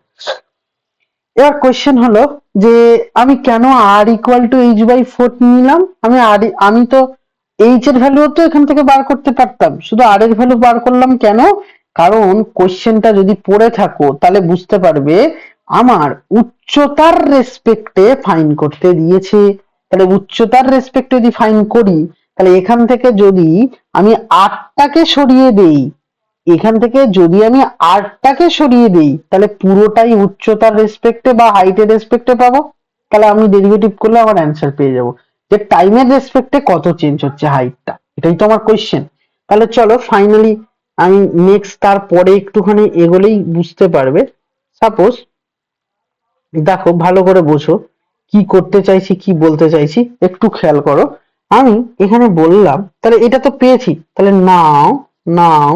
এবার কোয়েশ্চেন হলো যে আমি কেন আর ইকুয়াল টু h/4 নিলাম? আমি তো এইচ এর ভ্যালু তো এখান থেকে বার করতে পারতাম, শুধু আর এর ভ্যালু বার করলাম কেন? কারণ কোয়েশ্চেনটা যদি পড়ে থাকো তাহলে বুঝতে পারবে আমার উচ্চতার রেসপেক্টে ফাইন করতে দিয়েছে। তাহলে উচ্চতার রেসপেক্টে যদি ফাইন করি, তাহলে এখান থেকে যদি আমি আটটাকে সরিয়ে দেই, এখান থেকে যদি আমি আটটাকে সরিয়ে দিই, তাহলে পুরোটাই উচ্চতার রেসপেক্টে বা হাইটের রেসপেক্টে পাবো। তাহলে আমি ডেরিভেটিভ করলে আমার অ্যান্সার পেয়ে যাবো যে টাইমের রেসপেক্টে কত চেঞ্জ হচ্ছে হাইটটা। এটাই তো আমার কোয়েশ্চেন। তাহলে চলো ফাইনালি আমি নেক্সট তারপরে একটুখানি এগোলেই বুঝতে পারবে। সাপোজ দেখো ভালো করে বোঝো কি করতে চাইছি, কি বলতে চাইছি, একটু খেয়াল করো। আমি এখানে বললাম, তাহলে এটা তো পেয়েছি, তাহলে নাও নাও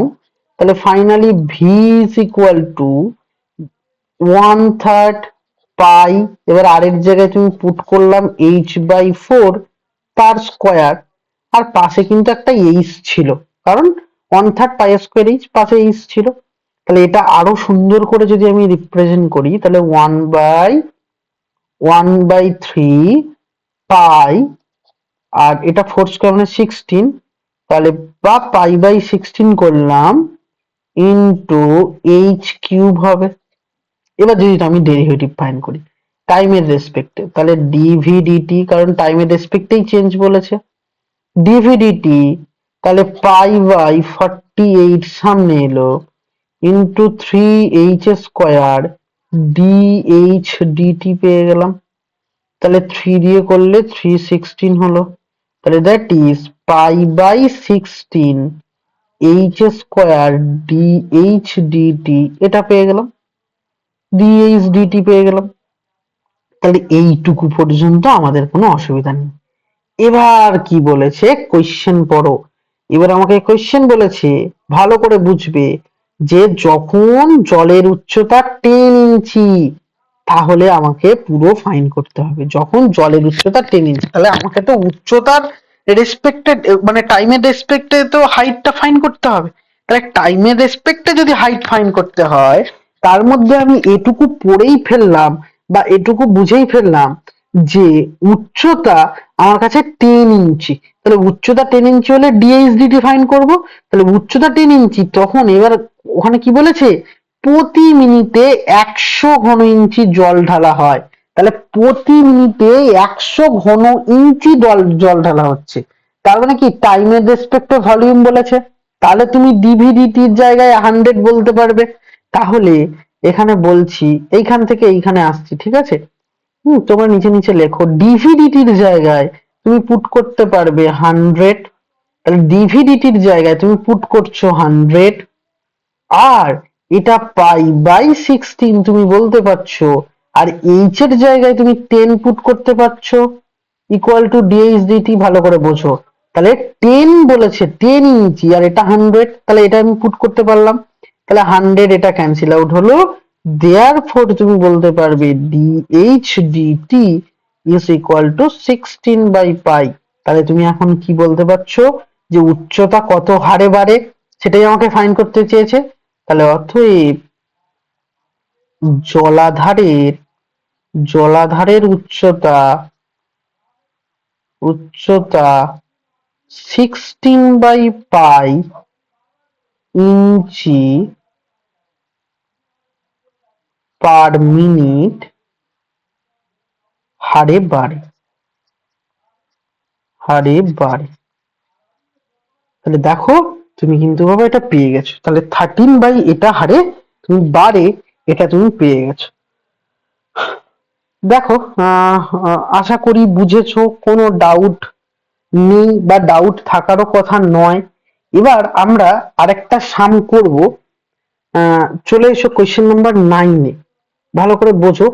তাহলে finally V is equal to 1/3 পাই। এবার আর এর জায়গায় তুমি পুট করলাম h/4 তার স্কোয়ার। আর পাশে কিন্তু একটা এইচ ছিল, কারণ 1/3 পাই স্কোয়ার এইচ, পাশে এইচ ছিল। তাহলে এটা আরো সুন্দর করে যদি আমি রিপ্রেজেন্ট করি, তাহলে 1/3 পাই, আর এটা 4 স্কোয়ার মানে 16। তাহলে বা পাই/16 করলাম ইন্টু এইচ কিউব হবে। এবার যদি আমি ডেরিভেটিভ ফাইন্ড করি টাইমের রেসপেক্টে, তাহলে ডিভি ডিটি, কারণ টাইমের রেসপেক্টেই চেঞ্জ বলেছে, ডিভি ডিটি। তাহলে পাই/48 সামনে এলো into 3h square dh DT পেয়ে গেলাম। তাহলে 3 দিয়ে করলে 316 হলো। তাহলে দ্যাট ইজ পাই/16 এইচ স্কোয়ার ডিএইচ ডিটি, এটা পেয়ে গেলাম, ডিএইচ ডিটি পেয়ে গেলাম। তাহলে এইটুকু পর্যন্ত আমাদের কোনো অসুবিধা নেই। এবার কি বলেছে কোয়েশ্চেন পড়ো। এবার আমাকে কোয়েশ্চেন বলেছে, ভালো করে বুঝবে, যে যখন জলের উচ্চতা 10 ইঞ্চি, তাহলে আমাকে পুরো ফাইন করতে হবে। যখন জলের উচ্চতা 10 ইঞ্চি, তাহলে আমাকে তো উচ্চতার রেসপেক্টেড মানে টাইমের রেসপেক্টে তো হাইটটা ফাইন করতে হবে। তাহলে টাইমের রেসপেক্টে যদি হাইট ফাইন করতে হয়, তার মধ্যে আমি এটুকু পড়েই ফেললাম বা এটুকু বুঝেই ফেললাম যে উচ্চতা আমার কাছে 10 ইঞ্চি। তাহলে উচ্চতা 10 ইঞ্চি হলে ডিএইচডি ফাইন করব। তাহলে উচ্চতা 10 ইঞ্চি, তখন এবার ওখানে কি বলেছে? প্রতি মিনিটে 100 ঘন ইঞ্চি জল ঢালা হয়। তাহলে প্রতি মিনিটে 100 ঘন ইঞ্চি জল ঢালা হচ্ছে। তার মানে কি টাইমের রেসপেক্টে ভলিউম বলেছে। তাহলে তুমি ডিভিডিটির জায়গায় 100 বলতে পারবে। তাহলে এখানে বলছি এইখান থেকে এইখানে আসছি, ঠিক আছে? তোমরা নিচে নিচে লেখো ডিভিডিটির জায়গায় তুমি পুট করতে পারবে 100। তাহলে ডিভিডিটির জায়গায় তুমি পুট করছো 100, আর এটা পাই/16 তুমি বলতে পারছো, আর এইচ এর জায়গায় তুমি 10 পুট করতে পারছো ইকুয়াল টু ডিএইচ ডিটি। ভালো করে বোঝো, তাহলে 10 বলেছে 10 ইঞ্চি, আর এটা 100, তাহলে এটা আমি পুট করতে পারলাম। তাহলে 100 এটা ক্যান্সেল আউট হলো। দেয়ারফর তুমি বলতে পারবে dh dt is equal to 16/পাই। তাহলে তুমি এখন কি বলতে পারছো যে উচ্চতা কত হারে বাড়ে, সেটাই আমাকে ফাইন করতে চেয়েছে। তাহলে অতএব জলাধারের জলাধারের উচ্চতা উচ্চতা 16/পাই ইঞ্চি পার মিনিট হারে বাড়ে, হারে বাড়ে। তাহলে দেখো তুমি কিন্তু বাবা এটা পেয়ে গেছো। তাহলে 13 এটা হারে তুমি বাড়ে, এটা তুমি পেয়ে গেছো। দেখো আশা করি বুঝেছো, কোনো ডাউট নেই বা ডাউট থাকারও কথা নয়। এবার আমরা আরেকটা সাম করব। চলে এসো কোয়েশ্চেন নাম্বার 9-এ। ভালো করে বোঝো,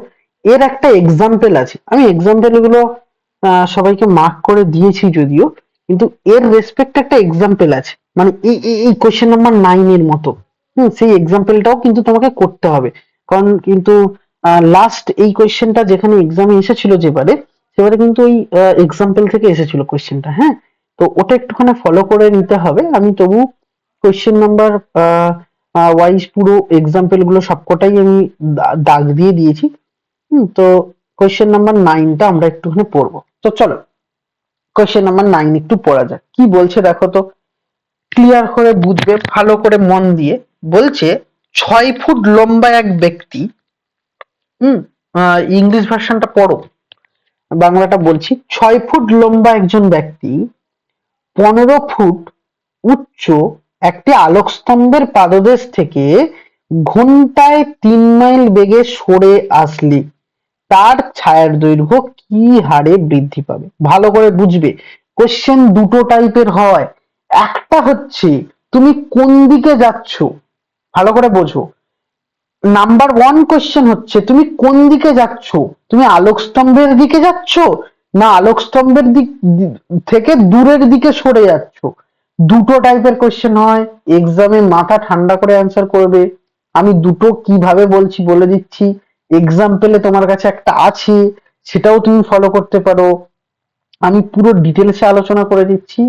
এর একটা এক্সাম্পল আছে। আমি এক্সাম্পল গুলো সবাইকে মার্ক করে দিয়েছি যদিও, কিন্তু এর রেসপেক্ট একটা এক্সাম্পল আছে, মানে এই কোয়েশ্চেন নাম্বার 9-এর মতো। সেই এক্সাম্পলটাও কিন্তু তোমাকে করতে হবে, কারণ কিন্তু লাস্ট এই কোয়েশ্চেনটা যেখানে এক্সামে এসেছিল যেবারে, সেবারে কিন্তু ওই এক্সাম্পল থেকে এসেছিল কোয়েশ্চেনটা। হ্যাঁ, তো ওটা একটুখানি ফলো করে নিতে হবে। আমি তবু কোয়েশ্চেন নাম্বার ওয়াইজ পুরো এক্সাম্পল গুলো সবকটাই আমি দাগ দিয়ে দিয়েছি। তো কোয়েশ্চেন নাম্বার 9টা আমরা একটুখানি পড়বো। তো চলো কোয়েশ্চেন নাম্বার 9 একটু পড়া যাক। কি বলছে দেখো তো, ক্লিয়ার করে বুঝবে ভালো করে মন দিয়ে। বলছে 6 ফুট লম্বা এক ব্যক্তি, ইংলিশ ভার্সনটা পড়ো, বাংলাটা বলছি। 6 ফুট লম্বা একজন ব্যক্তি 15 ফুট উচ্চ একটি আলোকস্তম্ভের পাদদেশ থেকে ঘন্টায় 3 মাইল বেগে সরে আসলে তার ছায়ার দৈর্ঘ্য কি হারে বৃদ্ধি পাবে? ভালো করে বুঝবে, কোশ্চেন দুটো টাইপের হয়। একটা হচ্ছে তুমি কোন দিকে যাচ্ছ, ভালো করে বোঝো। নাম্বার ওয়ান কোশ্চেন হচ্ছে তুমি কোন দিকে যাচ্ছ, তুমি আলোকস্তম্ভের দিকে যাচ্ছ না আলোকস্তম্ভের দিক থেকে দূরের দিকে সরে যাচ্ছ। দুটো টাইপের কোশ্চেন হয়, এক্সামে মাথা ঠান্ডা করে অ্যান্সার করবে। আমি দুটো কিভাবে বলছি বলে দিচ্ছি, এক্সাম্পলে তোমার কাছে একটা আছে, সেটাও তুমি ফলো করতে পারো। আমি পুরো ডিটেলসে আলোচনা করে দিচ্ছি,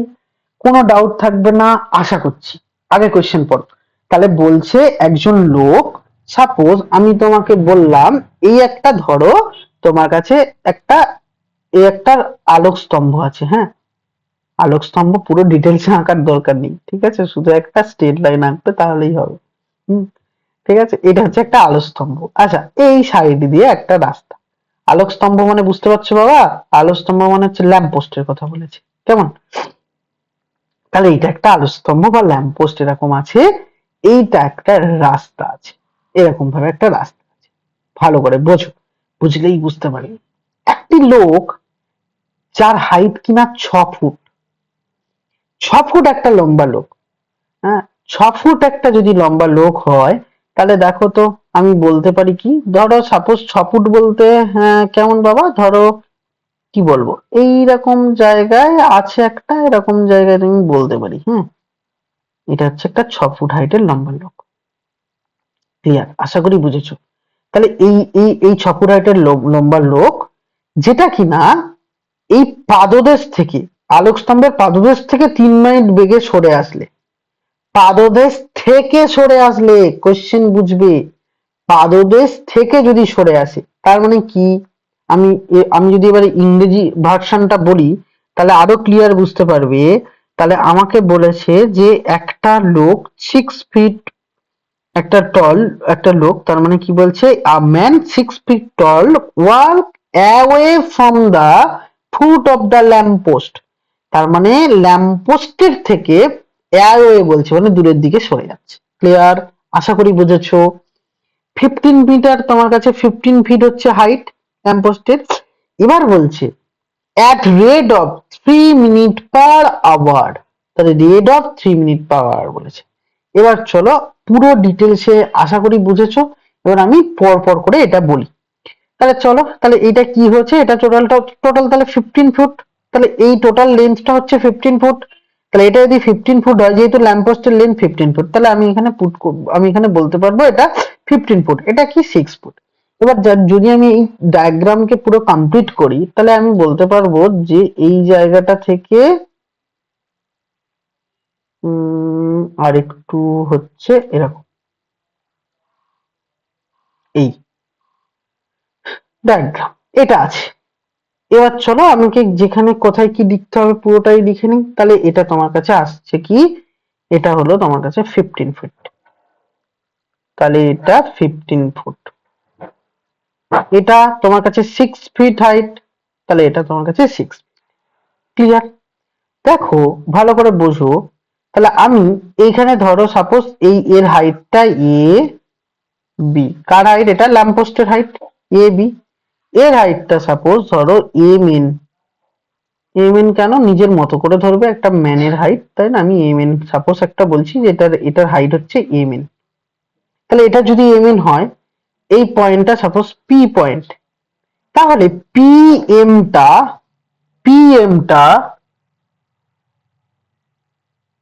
কোনো ডাউট থাকবে না আশা করছি। আগে কোশ্চেন পড়ো। তাহলে বলছে একজন লোক, সাপোজ আমি তোমাকে বললাম এই একটা ধরো তোমার কাছে একটা এই একটা আলোক স্তম্ভ আছে। হ্যাঁ, আলোক স্তম্ভ পুরো ডিটেলসে আঁকার দরকার নেই, ঠিক আছে, শুধু একটা স্ট্রেট লাইন আঁকবে তাহলেই হবে। হুম, ঠিক আছে, এটা হচ্ছে একটা আলোক স্তম্ভ। আচ্ছা, এই সাইড দিয়ে একটা রাস্তা। আলোক স্তম্ভ মানে বুঝতে পারছো বাবা, আলোক স্তম্ভ মানে হচ্ছে ল্যাম্প পোস্টের কথা বলেছে, কেমন? তাহলে এইটা একটা আলোক স্তম্ভ বা ল্যাম্প পোস্ট এরকম আছে, এইটা একটা রাস্তা আছে, এরকম ভাবে একটা রাস্তা আছে। ভালো করে বোঝো, বুঝলেই বুঝতে পারবে। একটি লোক যার হাইট কিনা 6 ফুট, 6 ফুট একটা লম্বা লোক। হ্যাঁ, 6 ফুট একটা যদি লম্বা লোক হয়, তাহলে দেখো তো আমি বলতে পারি কি, ধরো সাপোজ 6 ফুট বলতে, হ্যাঁ কেমন বাবা, ধরো কি বলবো, এইরকম জায়গায় আছে একটা, এরকম জায়গায় তুমি বলতে পারি। হ্যাঁ, এটা হচ্ছে একটা 6 ফুট হাইটের লম্বা লোক। ক্লিয়ার, আশা করি বুঝেছো। তাহলে এই এই এই 6 ফুট হাইটের লম্বা লোক, যেটা কিনা এই পাদদেশ থেকে, আলোকস্তম্ভের পাদদেশ থেকে 3 মাইল বেগে সরে আসলে, পাদদেশ থেকে সরে আসলে, কোশ্চেন বুঝবে, পাদদেশ থেকে যদি সরে আসে তার মানে কি, আমি আমি যদি এবারে ইংরেজি ভার্সনটা বলি তাহলে আরো ক্লিয়ার বুঝতে পারবে। তাহলে আমাকে বলেছে যে একটা লোক 6 ফিট, একটা টল একটা লোক, তার মানে কি বলছে, a man 6 feet tall walk away from the foot of the lamp post. তার মানে ল্যাম্প পোস্টের থেকে অ্যাওয়ে বলছে মানে দূরের দিকে সরে যাচ্ছে। ক্লিয়ার, আশা করি বুঝেছো। 15 মিটার তোমার কাছে, 15 ফিট হচ্ছে হাইট ল্যাম্প পোস্টের। এবার বলছে at rate of 3 minute per hour, তাহলে rate of 3 minute per hour বলেছে। এবার চলো পুরো ডিটেলসে আশা করি বুঝেছো। এবার আমি পর পর করে এটা বলি। তাহলে চলো, তাহলে এটা কি হচ্ছে, এটা টোটাল তাহলে 15 ফুট। তাহলে এই টোটাল লেন্থটা হচ্ছে 15 ফুট। তাহলে এটা যদি 15 ফুট হয়, যেহেতু ল্যাম্প পোস্টের লেন্থ 15 ফুট, তাহলে আমি এখানে বলতে পারবো এটা 15 ফুট, এটা কি 6 ফুট। এবার যদি আমি এই ডায়াগ্রামকে পুরো কমপ্লিট করি, তাহলে আমি বলতে পারবো যে এই জায়গাটা থেকে আর একটু হচ্ছে এরকম, এই ডায়াগ্রাম এটা আছে। এবার চলো আমাকে যেখানে কোথায় কি লিখতে হবে পুরোটাই লিখে নিই। তাহলে এটা তোমার কাছে আসছে কি, এটা হলো তোমার কাছে 15 ফিট। তাহলে এটা 15 ফুট। এটা তোমার কাছে 6 ফিট হাইট, তাহলে এটা তোমার কাছে 6। ক্লিয়ার, দেখো ভালো করে বোঝো। তাহলে আমি এইখানে ধরো সাপোজ এই এর হাইটটা এ বি, কার হাইট, এটা ল্যাম্পপোস্টের হাইট এ বি। এর হাইটটা সাপোজ ধরো এ মেন, এম এন কেন, নিজের মতো করে ধরবে, একটা ম্যানের হাইট, তাই না? আমি এম এন সাপোজ একটা বলছি যে এটার হাইট হচ্ছে এম এন। তাহলে এটা যদি এম এন হয়, এই পয়েন্টটা সাপোজ পি পয়েন্ট, তাহলে পিএমটা পিএমটা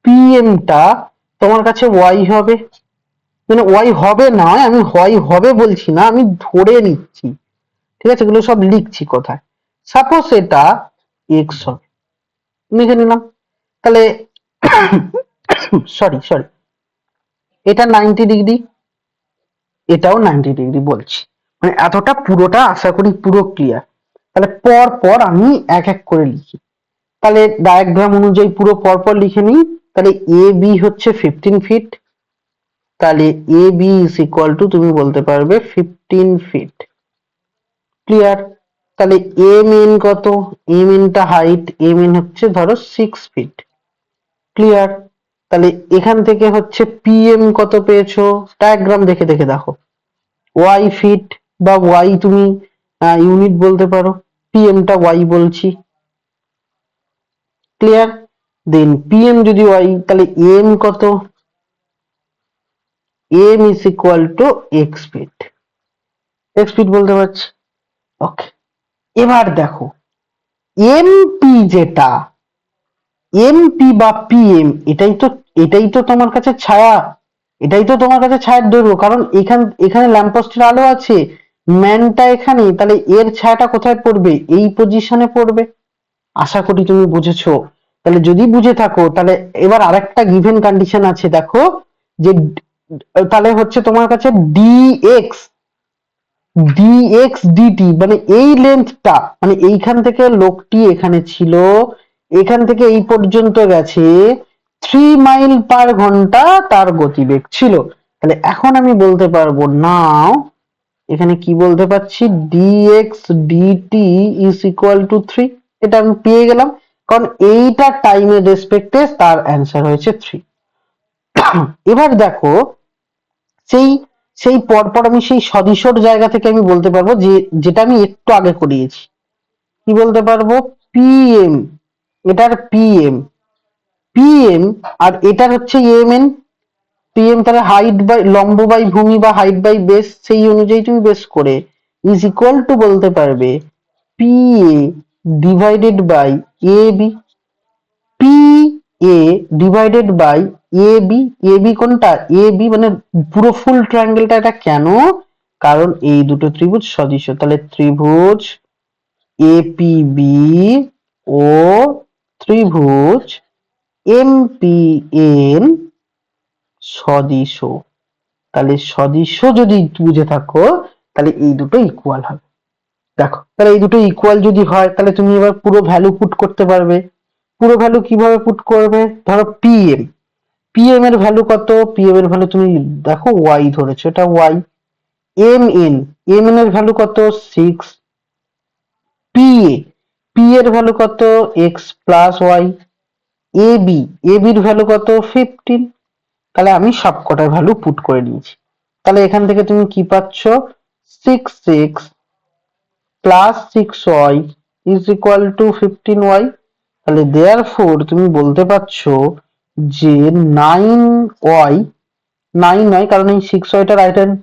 পিএমটা তোমার কাছে ওয়াই হবে, মানে ওয়াই হবে না, আমি ওয়াই হবে বলছি না, আমি ধরে নিচ্ছি, ঠিক আছে? এগুলো সব লিখছি কোথায়। সাপোজ এটা এক্স হবে, লিখে নিলাম। তাহলে সরি সরি, এটা 90 ডিগ্রি, এটাও 90 ডিগ্রি বলছি, মানে এতটা পুরোটা আশা করি পুরো ক্লিয়ার। তাহলে পর পর আমি এক এক করে লিখি, তাহলে ডায়াগ্রাম অনুযায়ী পুরো পরপর লিখে নিই। তাহলে এ বি হচ্ছে 15 ফিট, তাহলে A B is equal two তুমি বলতে পারবে 15 ফিট, ক্লিয়ার? তাহলে এম এন কত, এম এনটা হাইট, এম এন হচ্ছে ধরো 6 ফিট, ক্লিয়ার? তাহলে এখান থেকে হচ্ছে পিএম কত পেয়েছো, ডায়াগ্রাম দেখে দেখে দেখো, ওয়াই ফিট বা ওয়াই তুমি ইউনিট বলতে পারো, পিএমটা ওয়াই বলছি, ক্লিয়ার? দেন পিএম যদি ওয়াই, তাহলে এম কত, M is equal to X feet, X feet বলতে পারছি, ওকে। এবার দেখো এমপি যেটা, এমপি বা পিএম, এটাই তো তোমার কাছে ছায়া, এটাই তো তোমার কাছে ছায়ার দৈর্ঘ্য, কারণ এখানে ল্যাম্পপোস্টের আলো আছে, ম্যানটা এখানে, তাহলে এর ছায়াটা কোথায় পড়বে, এই পজিশনে পড়বে। আশা করি তুমি বুঝেছো। তাহলে যদি বুঝে থাকো, তাহলে এবার আরেকটা গিভেন কন্ডিশন আছে, দেখো যে তাহলে হচ্ছে তোমার কাছে ডিএক্স ডিএক্স ডিটি, মানে এই লেন্থটা, মানে এইখান থেকে লোকটি এখানে ছিল, এখান থেকে এই পর্যন্ত গেছে, 3 মাইল পার ঘন্টা তার গতিবেগ ছিল। তাহলে এখন আমি বলতে পারবো নাও, এখানে কি বলতে পারছি, DX DT is equal to 3, এটা আমি পেয়ে গেলাম, কারণ এইটা টাইমের রেসপেক্টে তার অ্যান্সার হয়েছে 3। এবার দেখো সেই সেই পরপর আমি সেই সদিশর জায়গা থেকে আমি বলতে পারবো যে, যেটা আমি একটু আগে করিয়েছি, কি বলতে পারবো, পিএম, এটার পিএম, পিএম আর এটার হচ্ছে এমএন, পিএম তাহলে হাইট বাই লম্ব বাই ভূমি বা হাইট বাই বেস, সেই অনুযায়ী তুমি বেস করে ইজ ইকুয়াল টু বলতে পারবে PA divided by A B, P A divided by A B, A B কোনটা, এ বি মানে পুরো ফুল ট্রায়াঙ্গেলটা, এটা কেন, কারণ এই দুটো ত্রিভুজ সদৃশ, তাহলে ত্রিভুজ এপিবি ও ত্রিভুজ এমপিএন সদৃশ। তাহলে সদৃশ যদি বুঝে থাকো, তাহলে এই দুটো ইকুয়াল হবে। দেখো, তাহলে এই দুটো ইকুয়াল যদি হয়, তাহলে তুমি এবার পুরো ভ্যালু পুট করতে পারবে। পুরো ভ্যালু কিভাবে পুট করবে, ধরো পিএম, পিএম এর ভ্যালু কত, পিএম এর ভ্যালু তুমি দেখো ওয়াই ধরেছো, এটা Y. M N, M N এর ভ্যালু কত, 6। পিএ, পি এর ভ্যালু কত, X plus Y. A B, A বির ভ্যালু কত, 15। তাহলে আমি সবকটার ভ্যালু পুট করে নিয়েছি। তাহলে এখান থেকে তুমি কি পাচ্ছ, 6x plus 6y is equal two 15y। তাহলে দেয়ারফোর তুমি বলতে পারছো যে 9y, 9 নয়, কারণ এই 6yটা রাইট হ্যান্ড,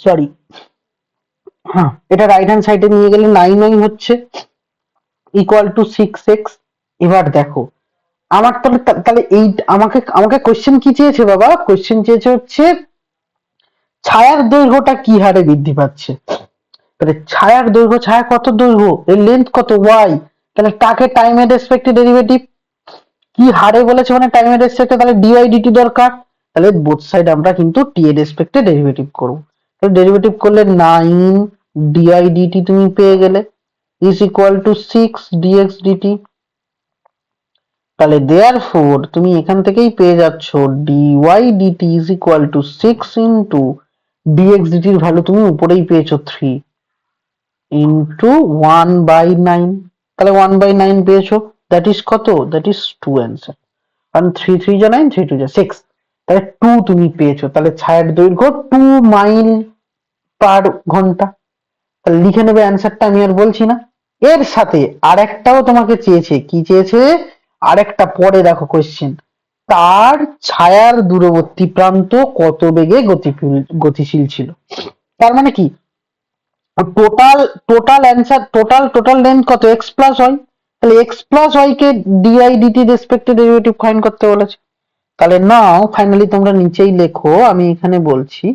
সরি, হ্যাঁ এটা রাইট হ্যান্ড সাইডে নিয়ে গেলে 9y হচ্ছে ইকুয়াল টু 6x। এবার দেখো আমার তাহলে এই আমাকে আমাকে কোশ্চেন কি চেয়েছে বাবা, কোশ্চেন চেয়েছে হচ্ছে ছায়ার দৈর্ঘ্যটা কি হারে বৃদ্ধি পাচ্ছে। তাহলে ছায়ার দৈর্ঘ্য, ছায়া কত দৈর্ঘ্য, এর লেন্থ কত, ওয়াই, তাহলে তাকে টাইমের রেসপেক্টে ডেরিভেটিভ কি হারে বলেছে, মানে টাইমের রেসপেক্টে, তাহলে ডিওয়াই ডিটি দরকার। তাহলে বোথ সাইড আমরা কিন্তু টি এর রেসপেক্টে ডেরিভেটিভ করব। তাহলে ডেরিভেটিভ করলে 9 ডিআই ডিটি তুমি পেয়ে গেলে is equal to 6 dx dt. তাহলে দেয়ারফোর তুমি এখান থেকেই পেয়ে যাচ্ছ dy dt is equal to 6 into dx ডিটির ভ্যালু তুমি উপরেই পেয়েছো 3 ইন্টু 1/9। তাহলে 1/9 পেয়েছো, দ্যাট ইজ কত, দ্যাট ইজ 2 অ্যান্সার। কারণ 3 3 যা 9, 3 2 যা 6, তাহলে 2 তুমি পেয়েছো। তাহলে ছায়ার দৈর্ঘ্য 2 মাইল পার ঘন্টা। তাহলে লিখে নেবে অ্যান্সারটা, আমি আর বলছি না। এর সাথে আরেকটাও তোমাকে চেয়েছে, কি চেয়েছে, আরেকটা পরে দেখো কোশ্চেন, তার ছায়ার দূরবর্তী প্রান্ত কত বেগে গতিশীল ছিল। তার মানে কি, total total answer, total length কত, এক্স প্লাস ওয়াই। তাহলে এক্স প্লাস ওয়াই কে ডিআই ডিটি রেসপেক্টে ডেরিভেটিভ ফাইন্ড করতে বলেছে। তাহলে নাও ফাইনালি তোমরা নিচেই লেখো, আমি এখানে বলছি,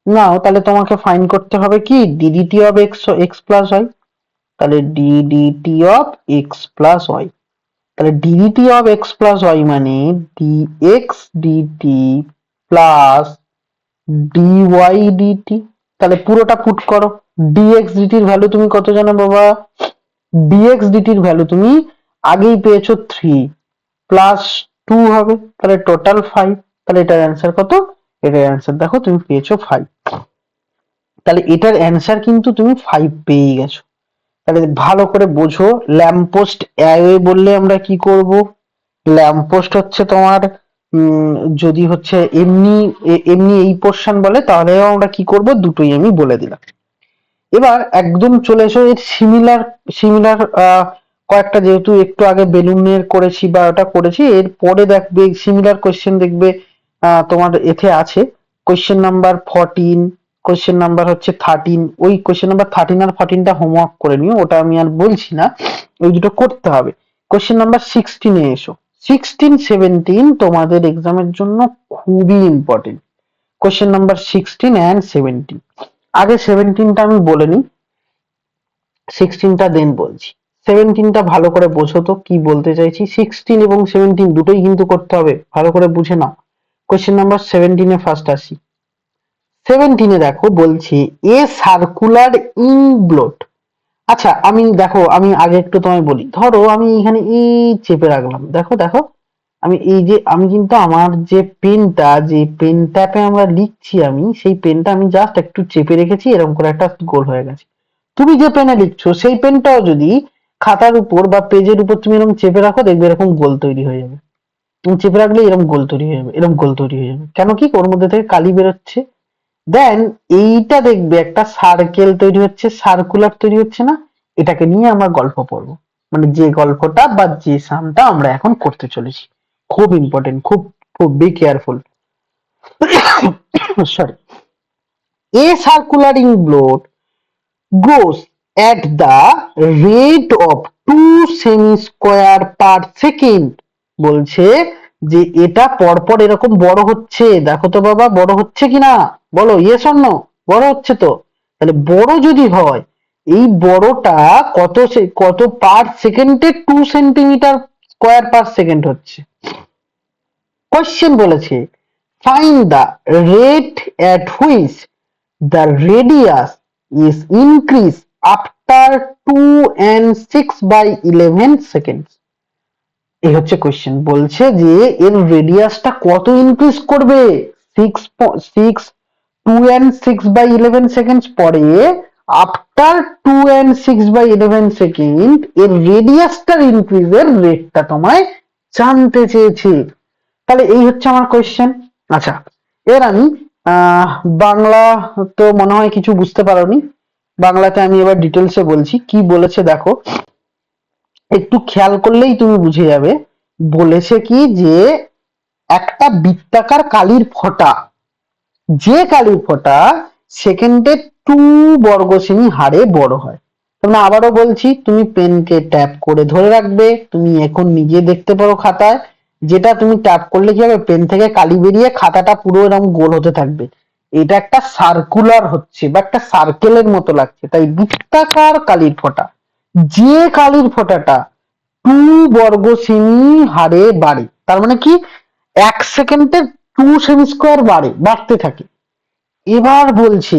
নাও তাহলে তোমাকে ফাইন্ড করতে হবে কি, ddt of x, x plus y. তাহলে ddt of x plus y, তাহলে ddt of x plus y মানে dx dt plus dy dt. তাহলে পুরোটা পুট করো, ডিএক্স ডিটির ভ্যালু তুমি কত জানো বাবা, ডিএক্স ডিটির ভ্যালু তুমি আগেই পেয়েছো 3 প্লাস 2 হবে, তাহলে টোটাল 5। তাহলে এটার অ্যান্সার কত, এটার অ্যান্সার দেখো তুমি পেয়েছো 5। তাহলে এটার অ্যান্সার কিন্তু তুমি 5 পেয়ে গেছো। তাহলে ভালো করে বোঝো, ল্যাম্পপোস্ট অ্যাওয়ে বললে আমরা কি করব, ল্যাম্পপোস্ট হচ্ছে তোমার যদি হচ্ছে এমনি এমনি এই পোর্শন বলে তাহলেও আমরা কি করব, দুটোই আমি বলে দিলাম। এবার একদম চলে এসো এর সিমিলার, সিমিলার কয়েকটা, যেহেতু একটু আগে বেলুনের করেছি বা ওটা করেছি, এর পরে দেখবে সিমিলার কোশ্চেন দেখবে তোমার এতে আছে, কোশ্চেন নাম্বার 14, কোশ্চেন নাম্বার হচ্ছে 13। ওই কোশ্চেন নাম্বার 13 আর 14টা হোমওয়ার্ক করে নিও, ওটা আমি আর বলছি না, ওই দুটো করতে হবে। কোশ্চেন নাম্বার 16 এ এসো, 16 17 তোমাদের এক্সামের জন্য খুবই ইম্পর্টেন্ট, কোশ্চেন নাম্বার 16 অ্যান্ড 17। আগে 17টা আমি বলে নিই, 16টা দেন বলছি। 17টা ভালো করে বোঝো তো কি বলতে চাইছি, 16 এবং 17 দুটোই কিন্তু করতে হবে, ভালো করে বুঝে নাও। কোশ্চেন নাম্বার 17 এ ফার্স্ট আসি। 17 এ দেখো বলছে এ সার্কুলার ইনগ্লোট। আচ্ছা আমি দেখো, আমি আগে একটু তোমায় বলি, ধরো আমি এখানে এই চেপে রাখলাম, দেখো দেখো, আমি এই যে আমি কিন্তু আমার যে পেনটা, যে পেন ট্যাপে আমরা লিখছি, আমি সেই পেনটা আমি জাস্ট একটু চেপে রেখেছি, এরকম করে একটা গোল হয়ে গেছে। তুমি যে পেনে লিখছো সেই পেনটাও যদি খাতার উপর বা পেজের উপর তুমি এরকম চেপে রাখো, দেখবে এরকম গোল তৈরি হয়ে যাবে। তুমি চেপে রাখলে এরকম গোল তৈরি হয়ে যাবে, এরকম গোল তৈরি হয়ে যাবে, কেন কি, ওর মধ্যে থেকে কালি বেরোচ্ছে। দেন এইটা দেখবে একটা সার্কেল তৈরি হচ্ছে, সার্কুলার তৈরি হচ্ছে না, এটাকে নিয়ে আমরা গল্প পড়বো, মানে যে গল্পটা বা যে সামটা আমরা এখন করতে চলেছি। খুব ইম্পর্টেন্ট, খুব খুব be careful. Sorry, a circular inkblot grows at the rate of 2 সেমি স্কোয়ার পার সেকেন্ড। বলছে যে এটা পরপর এরকম বড় হচ্ছে, দেখো তো বাবা বড় হচ্ছে কিনা, বলো ইয়েস অর নো, বড় হচ্ছে তো। তাহলে বড় যদি হয়, এই বড়টা কত পার সেকেন্ডে 2 সেন্টিমিটার স্কোয়ার পার সেকেন্ড হচ্ছে। কোশ্চেন বলেছে find the rate at which the radius is increased after 2 and 6 by 11 seconds. এই হচ্ছে কোশ্চেন, বলছে যে এর রেডিয়াসটা কত ইনক্রিজ করবে, 6 2 and 6 by 11 seconds পরে, আফটার 2 and 6 by 11 সেকেন্ড এর রেডিয়াসটার ইনক্রিজের রেটটা তোমায় জানতে চেয়েছে। তাহলে এই হচ্ছে আমার কোয়েশ্চেন। আচ্ছা, এর আমি আহ বাংলা তো মনে হয় কিছু বুঝতে পারোনি, বাংলাতে আমি এবার ডিটেলসে বলছি কি বলেছে দেখো, একটু খেয়াল করলেই তুমি বুঝে যাবে। বলেছে কি যে একটা বৃত্তাকার কালির ফোঁটা, যে কালির ফোঁটা সেকেন্ডে 2 বর্গ সেমি হারে বড় হয়। তোমরা আবারও বলছি, তুমি পেনকে ট্যাপ করে ধরে রাখবে, তুমি এখন নিজে দেখতে পারো খাতায়, যেটা তুমি ট্যাপ করলে কি হবে, পেন থেকে কালি বেরিয়ে খাতাটা পুরো এরকম গোল হতে থাকবে। এটা একটা সার্কুলার হচ্ছে বা একটা সার্কেলের মতো লাগছে, তাই বৃত্তাকার কালির ফোঁটা, যে কালির ফোঁটাটা 2 বর্গ সেমি হারে বাড়ে, তার মানে কি 1 সেকেন্ডে 2 সেমি স্কোয়ার বাড়তে থাকে। এবার বলছি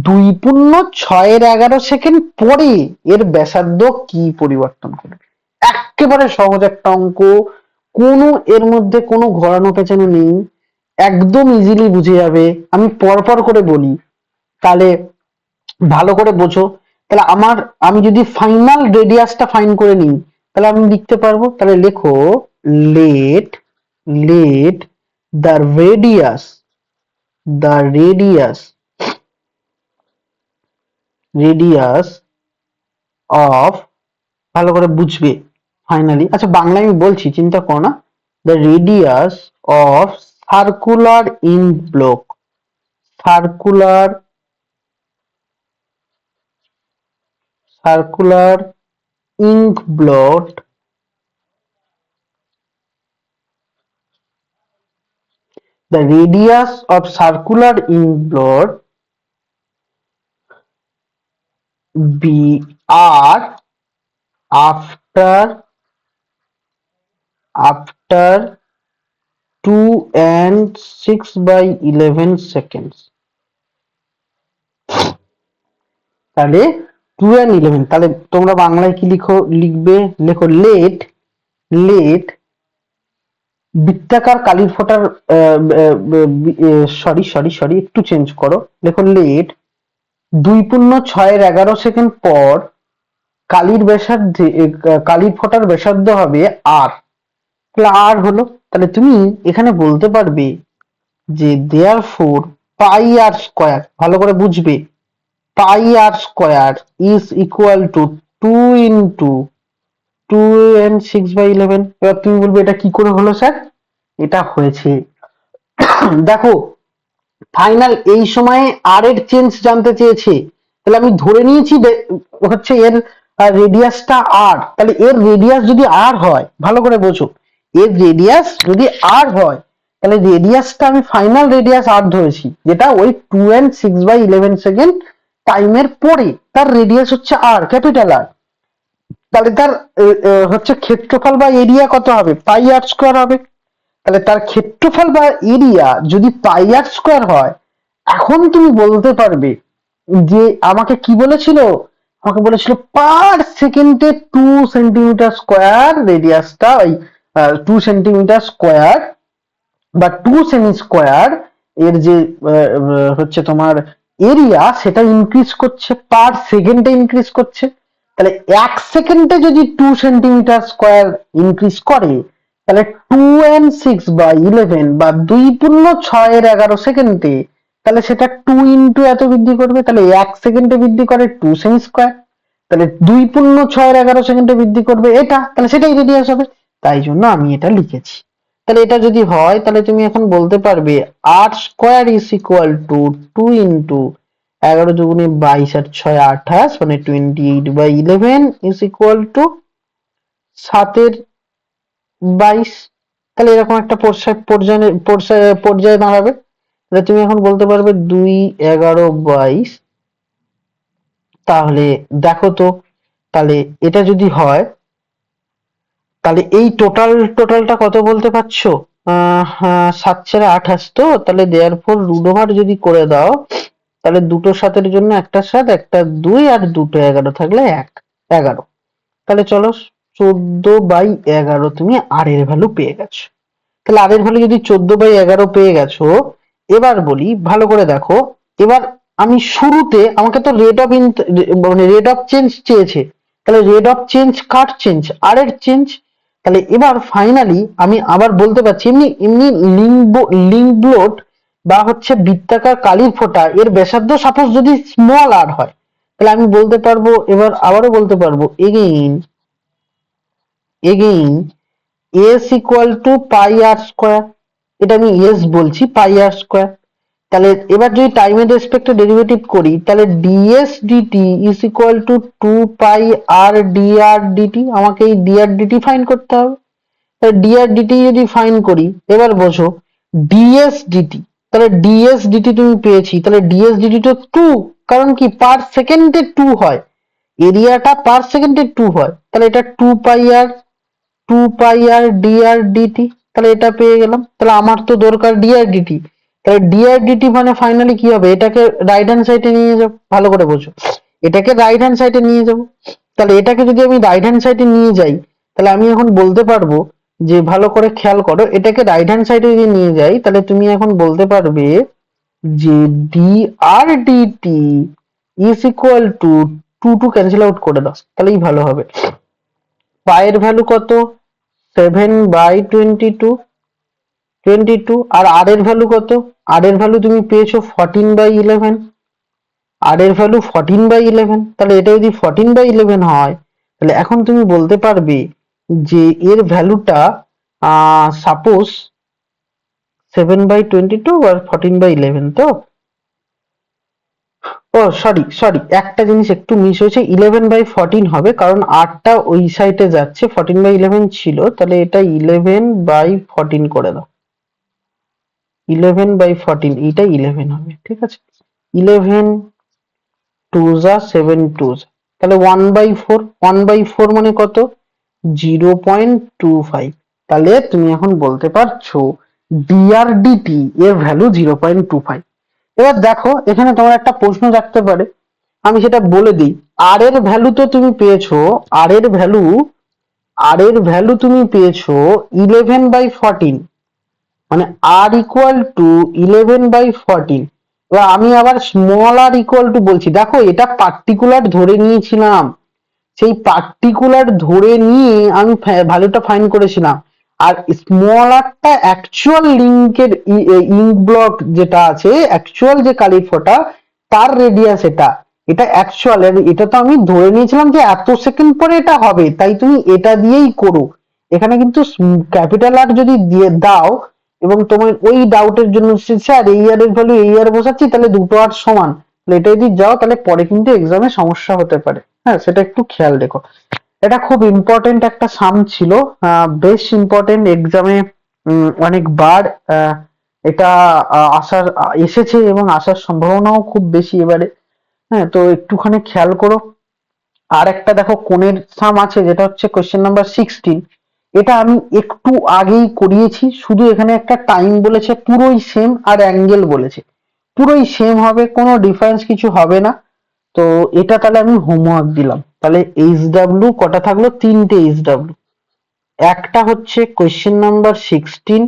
2 × 6 = 11 সেকেন্ড পরে এর ব্যাসার্ধ কি পরিবর্তন করবে। একেবারে সহজ একটা অঙ্ক, কোনো এর মধ্যে কোনো ঘোরানো পেঁচানো নেই, একদম ইজিলি বুঝে যাবে। আমি পরপর করে বলি, তাহলে ভালো করে বোঝো। তাহলে আমি যদি ফাইনাল রেডিয়াসটা ফাইন্ড করে নিই, তাহলে আমি লিখতে পারবো, তাহলে লেখো let let the radius the radius of, ভালো করে বুঝবে ফাইনালি, আচ্ছা বাংলায় আমি বলছি, চিন্তা করো না। The radius of circular ink block, circular circular ink blot, the radius of circular ink blot BR after 2 and 6 by 11 seconds, তাহলে 2 and 11, তাহলে তোমরা বাংলায় কি লিখবে, লেখো লেট বৃত্তাকার কালির ফোঁটার, সরি একটু চেঞ্জ করো, লেখো লেট 2.611 পর কালির ব্যাসার্ধে কালির ফোঁটার ব্যাসার্ধ হবে আর, তাহলে আর হলো, তাহলে তুমি এখানে বলতে পারবে যে দেয়ারফোর পাই আর স্কয়ার, ভালো করে বুঝবে, pi r square is equal to 2 into 2 and 6/11। এবার তুমি বলবে এটা কি করে হলো স্যার, এটা হয়েছে দেখো ফাইনাল এই সময়ে আর এর চেঞ্জ জানতে চেয়েছে, তাহলে আমি ধরে নিয়েছি হচ্ছে এর রেডিয়াসটা আর, তাহলে এর রেডিয়াস যদি আর হয়, ভালো করে বোঝো, এর রেডিয়াস যদি আর হয়, তাহলে রেডিয়াসটা আমি ফাইনাল রেডিয়াস আর ধরেছি, যেটা ওই 2 and 6/11 সেকেন্ড টাইমের পরে তার রেডিয়াস হচ্ছে আর, ক্যাপিটাল আর। তাহলে তার হচ্ছে ক্ষেত্রফল বা এরিয়া কত হবে, পাই আর স্কোয়ার হবে। তাহলে তার ক্ষেত্রফল বা এরিয়া যদি পাই আর স্কোয়ার হয়, এখন তুমি বলতে পারবে যে আমাকে কি বলেছিল, আমাকে বলেছিল পার সেকেন্ডে 2 সেন্টিমিটার স্কোয়ার রেডিয়াসটা, ওই 2 সেন্টিমিটার স্কোয়ার বা 2 সেমি স্কোয়ার এর যে হচ্ছে তোমার এরিয়া, সেটা ইনক্রিজ করছে, পার সেকেন্ডে ইনক্রিজ করছে। তাহলে 1 সেকেন্ডে যদি 2 সেন্টিমিটার স্কোয়ার ইনক্রিজ করে, তাহলে 2 and 6/11 বা 2.611 তাহলে সেটা 2 ইন্টু এত বৃদ্ধি করবে, তাহলে 1 সেকেন্ডে বৃদ্ধি করে 2 সেমি স্কোয়ার, তাহলে 2.611 বৃদ্ধি করবে এটা, তাহলে সেটাই রেডিয়াস হবে, তাই জন্য আমি এটা লিখেছি। তাহলে এটা যদি হয়, তাহলে তুমি এখন বলতে পারবে r square is equal to 2 into 11 × 22 আর 6 28, মানে 28/11 ইজ ইকুয়াল টু 7/22। তাহলে এরকম একটা পর্যায়ে দাঁড়াবে। তাহলে তুমি এখন বলতে পারবে 2 11 22, তাহলে দেখো তো, তাহলে এটা যদি হয়, তাহলে এই টোটালটা কত বলতে পারছো, 7 × 28 তো, তাহলে দেয়ারফর রুট ওভার যদি করে দাও, তাহলে দুটো সাতের জন্য একটা 7, একটা 2 আর দুটো 11 থাকলে 11। তাহলে চলো 14/11 তুমি আর এর ভ্যালু পেয়ে গেছো। তাহলে আর এর ভ্যালু যদি 14/11 পেয়ে গেছো, এবার বলি ভালো করে দেখো, এবার আমি শুরুতে আমাকে তো রেট অফ চেঞ্জ চেয়েছে, তাহলে রেট অফ চেঞ্জ কার চেঞ্জ, আর এর চেঞ্জ। তাহলে এবার ফাইনালি আমি আবার বলতে পারছি, এমনি এমনি লিঙ্ক ব্লোট বা হচ্ছে বৃত্তাকার কালির ফোঁটা এর ব্যাসার্ধ সাপোজ যদি স্মল আর হয়, তাহলে আমি বলতে পারবো, এবার আবারও বলতে পারবো again S equal to pi r square, এটা আমি এস বলছি, পাই আর স্কোয়ার। তাহলে এবার যদি টাইমের রেসপেক্টে ডেরিভেটিভ করি, তাহলে DS DT is equal to 2 pi R DR DT, আমাকে এই ডিআর ডিটি ফাইন্ড করতে হবে। তাহলে ডিআর ডিটি যদি ফাইন্ড করি, এবার বোঝো ডিএস ডিটি, তাহলে ডিএস ডিটি তুমি পেয়েছি, তাহলে ডিএস ডিটি তো 2, কারণ কি পার সেকেন্ডে 2 হয়, এরিয়াটা পার সেকেন্ডে 2 হয়, তাহলে এটা 2 পাই আর ডিআর ডিটি, তাহলে এটা পেয়ে গেলাম। তাহলে আমার তো দরকার ডিআর ডিটি, তাহলে ডিআর ডিটি মানে ফাইনালি কি হবে, এটাকে রাইট হ্যান্ড সাইডে নিয়ে যাবো, ভালো করে বোঝো, এটাকে রাইট হ্যান্ড সাইডে নিয়ে যাব। তাহলে এটাকে যদি আমি রাইট হ্যান্ড সাইডে নিয়ে যাই, তাহলে আমি এখন বলতে পারবো যে, ভালো করে খেয়াল করো, এটাকে রাইট হ্যান্ড সাইডে যদি নিয়ে যাই, তাহলে তুমি এখন বলতে পারবে যে D R DT is equal to 2 cancel out করে দাও, তাহলেই ভালো হবে। পায়ের ভ্যালু কত, 7/22, আর আর এর ভ্যালু কত, আর এর ভ্যালু তুমি পেয়েছো 14/11, আর এর ভ্যালু 14/11, তাহলে এটা যদি 14/11 হয়, তাহলে এখন তুমি বলতে পারবে যে এর ভ্যালুটা সাপোজ 7/22 আর 14/11, তো ও সরি সরি, একটা জিনিস একটু মিস হয়েছে, 11/14 হবে, কারণ 8টা ওই সাইডে যাচ্ছে, 14/11 ছিল, তাহলে এটা 11/14 করে দাও। 11/14, এইটা 11 হবে, ঠিক আছে। 11 টু যা 7 টু যা, তাহলে 1/4, 1/4 মানে কত? 0.25। তাহলে তুমি এখন বলতে পারছো ডিআরডিটি এর ভ্যালু 0.25। এবার দেখো, এখানে তোমার একটা প্রশ্ন থাকতে পারে, আমি সেটা বলে দিই। আর এর ভ্যালু তো তুমি পেয়েছো, আর এর ভ্যালু, আর এর ভ্যালু তুমি পেয়েছো 11/14, মানে আর ইকুয়াল টু 11/14। এবার আমি আবার স্মল আর ইকুয়াল টু বলছি, দেখো এটা পার্টিকুলার ধরে নিয়েছিলাম, সেই পার্টিকুলার ধরে নিয়ে আমি ভ্যালুটা ফাইন্ড করেছিলাম। আর স্মল আরটা অ্যাকচুয়াল লিঙ্কের ইঙ্ক ব্লক যেটা আছে, অ্যাকচুয়াল যে কালিফটা, তার রেডিয়াস এটা, এটা অ্যাকচুয়াল, এটা তো আমি ধরে নিয়েছিলাম যে এত সেকেন্ড পরে এটা হবে, তাই তুমি এটা দিয়েই করো। এখানে কিন্তু ক্যাপিটাল আর যদি দিয়ে দাও এবং তোমার ওই ডাউটের জন্য স্যার এই আর এর ভ্যালু এই আর বসাচ্ছি, তাহলে দুটো আর সমান, তাহলে এটা যদি যাও তাহলে পরে কিন্তু এক্সামে সমস্যা হতে পারে। হ্যাঁ, সেটা একটু খেয়াল রেখো। এটা খুব ইম্পর্টেন্ট একটা সাম ছিল, বেশ ইম্পর্টেন্ট এক্সামে, অনেকবার এটা এসেছে এবং আসার সম্ভাবনাও খুব বেশি এবারে। হ্যাঁ, তো একটুখানি খেয়াল করো। আর একটা দেখো কোণের সাম আছে, যেটা হচ্ছে কোয়েশ্চেন নাম্বার 16। এটা আমি একটু আগেই করিয়েছি, শুধু এখানে একটা টাইম বলেছে, পুরোই সেম, আর অ্যাঙ্গেল বলেছে, পুরোই সেম হবে, কোনো ডিফারেন্স কিছু হবে না। তো এটা তাহলে আমি হোমওয়ার্ক দিলাম। তাহলে এইচডাব্লিউ কটা থাকলো? তিনটে এইচডাব্লিউ। একটা হচ্ছে কোয়েশ্চেন নাম্বার 16,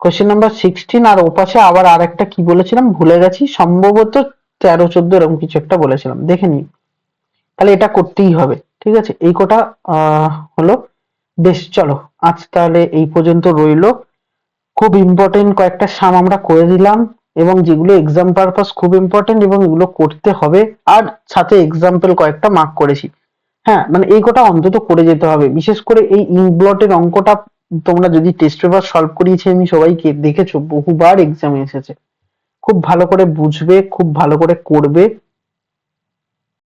কোয়েশ্চেন নাম্বার 16, আর ওপাশে আবার আর একটা কি বলেছিলাম ভুলে গেছি, সম্ভবত 13-14 এরকম কিছু একটা বলেছিলাম, দেখে নিই। তাহলে এটা করতেই হবে, ঠিক আছে। এই কটা হলো। বেশ, চলো আজ তাহলে এই পর্যন্ত রইলো। খুব ইম্পর্টেন্ট কয়েকটা সাম আমরা করে দিলাম, এবং যেগুলো এক্সাম পারপাস খুব ইম্পর্টেন্ট এবং এগুলো করতে হবে, আর সাথে এক্সাম্পল কয়েকটা মার্ক করেছি। হ্যাঁ, মানে এই কটা অন্তত করে যেতে হবে, বিশেষ করে এই ইঙ্ক ব্লটের অঙ্কটা তোমরা যদি টেস্ট পেপার সলভ করিয়েছি আমি সবাইকে, দেখেছো বহুবার এক্সামে এসেছে। খুব ভালো করে বুঝবে, খুব ভালো করে করবে।